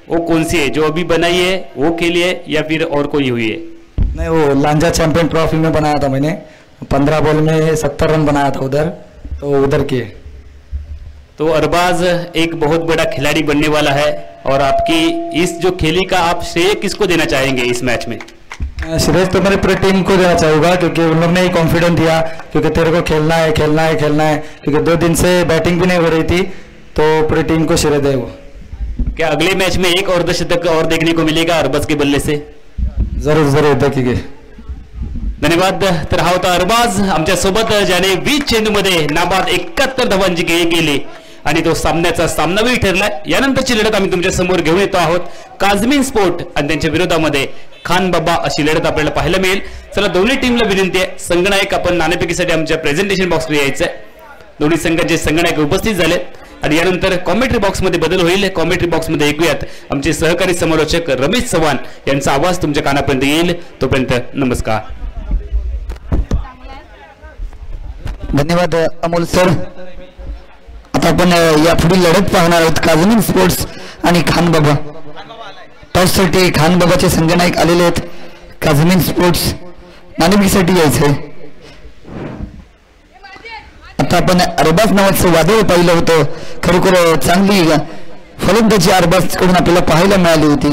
वो कौन सी है, जो अभी बनाई है वो खेली है या फिर और कोई हुई है? नहीं, वो लांजा चैंपियन ट्रॉफी में बनाया था मैंने, 15 बॉल में 70 रन बनाया था उधर, तो उधर की है। तो अरबाज एक बहुत बड़ा खिलाड़ी बनने वाला है, और आपकी इस जो खेली का आप श्रेय किसको देना चाहेंगे इस मैच में? श्रेय तो मेरे पूरी टीम को देना चाहूँगा, क्योंकि उन लोग ने ही कॉन्फिडेंस दिया, क्योंकि तेरे को खेलना है खेलना है खेलना है, क्योंकि 2 दिन से बैटिंग भी नहीं हो रही थी, तो पूरी टीम को श्रेय दे वो। क्या अगले मैच में एक अर्धशतक और देखने को मिलेगा अरबाज के बल्ले से? जरूर जरूर देखिए। धन्यवाद. तर हा होता अरबाज आमच्या सोबत, ज्याने 20 चेंडूमध्ये नाबाद 71 धावांची खेळी केली आणि तो सामन्याचा सामनावीर ठरलाय. यानंतरची लढत आम्ही तुमच्या समोर घेऊन येतो आहोत. काझमीन स्पोर्ट आणि त्यांच्या विरोधामध्ये खान बाबा अशी लढत आपल्याला पाहायला मिळेल. चला, दोन्ही टीमला विनंती आहे, संगणक आपण नाणेफेकीसाठी आमच्या प्रेझेंटेशन बॉक्सवर यायचंय. दोन्ही संघाचे संगणक उपस्थित झाले आणि यानंतर कॉमेंट्री बॉक्समध्ये बदल होईल. कॉमेंट्री बॉक्समध्ये ऐकूयात आमचे सहकारी समालोचक रमेश चव्हाण यांचा आवाज तुमच्या कानापर्यंत येईल. तोपर्यंत नमस्कार. धन्यवाद अमोल सर. आता आपण या पुढील लढत पाहणार आहोत. काझमीन स्पोर्ट्स आणि खान बाबा. टॉससाठी खान बाबाचे संघनायक आलेले आहेत. काझमीन स्पोर्ट्स नाणेफेकीसाठी यायचे. आता आपण अरबाज नावाचं वादळ पाहिलं होतं. खरोखर चांगली फलंदाजी अरबाज कडून आपल्याला पाहायला मिळाली होती.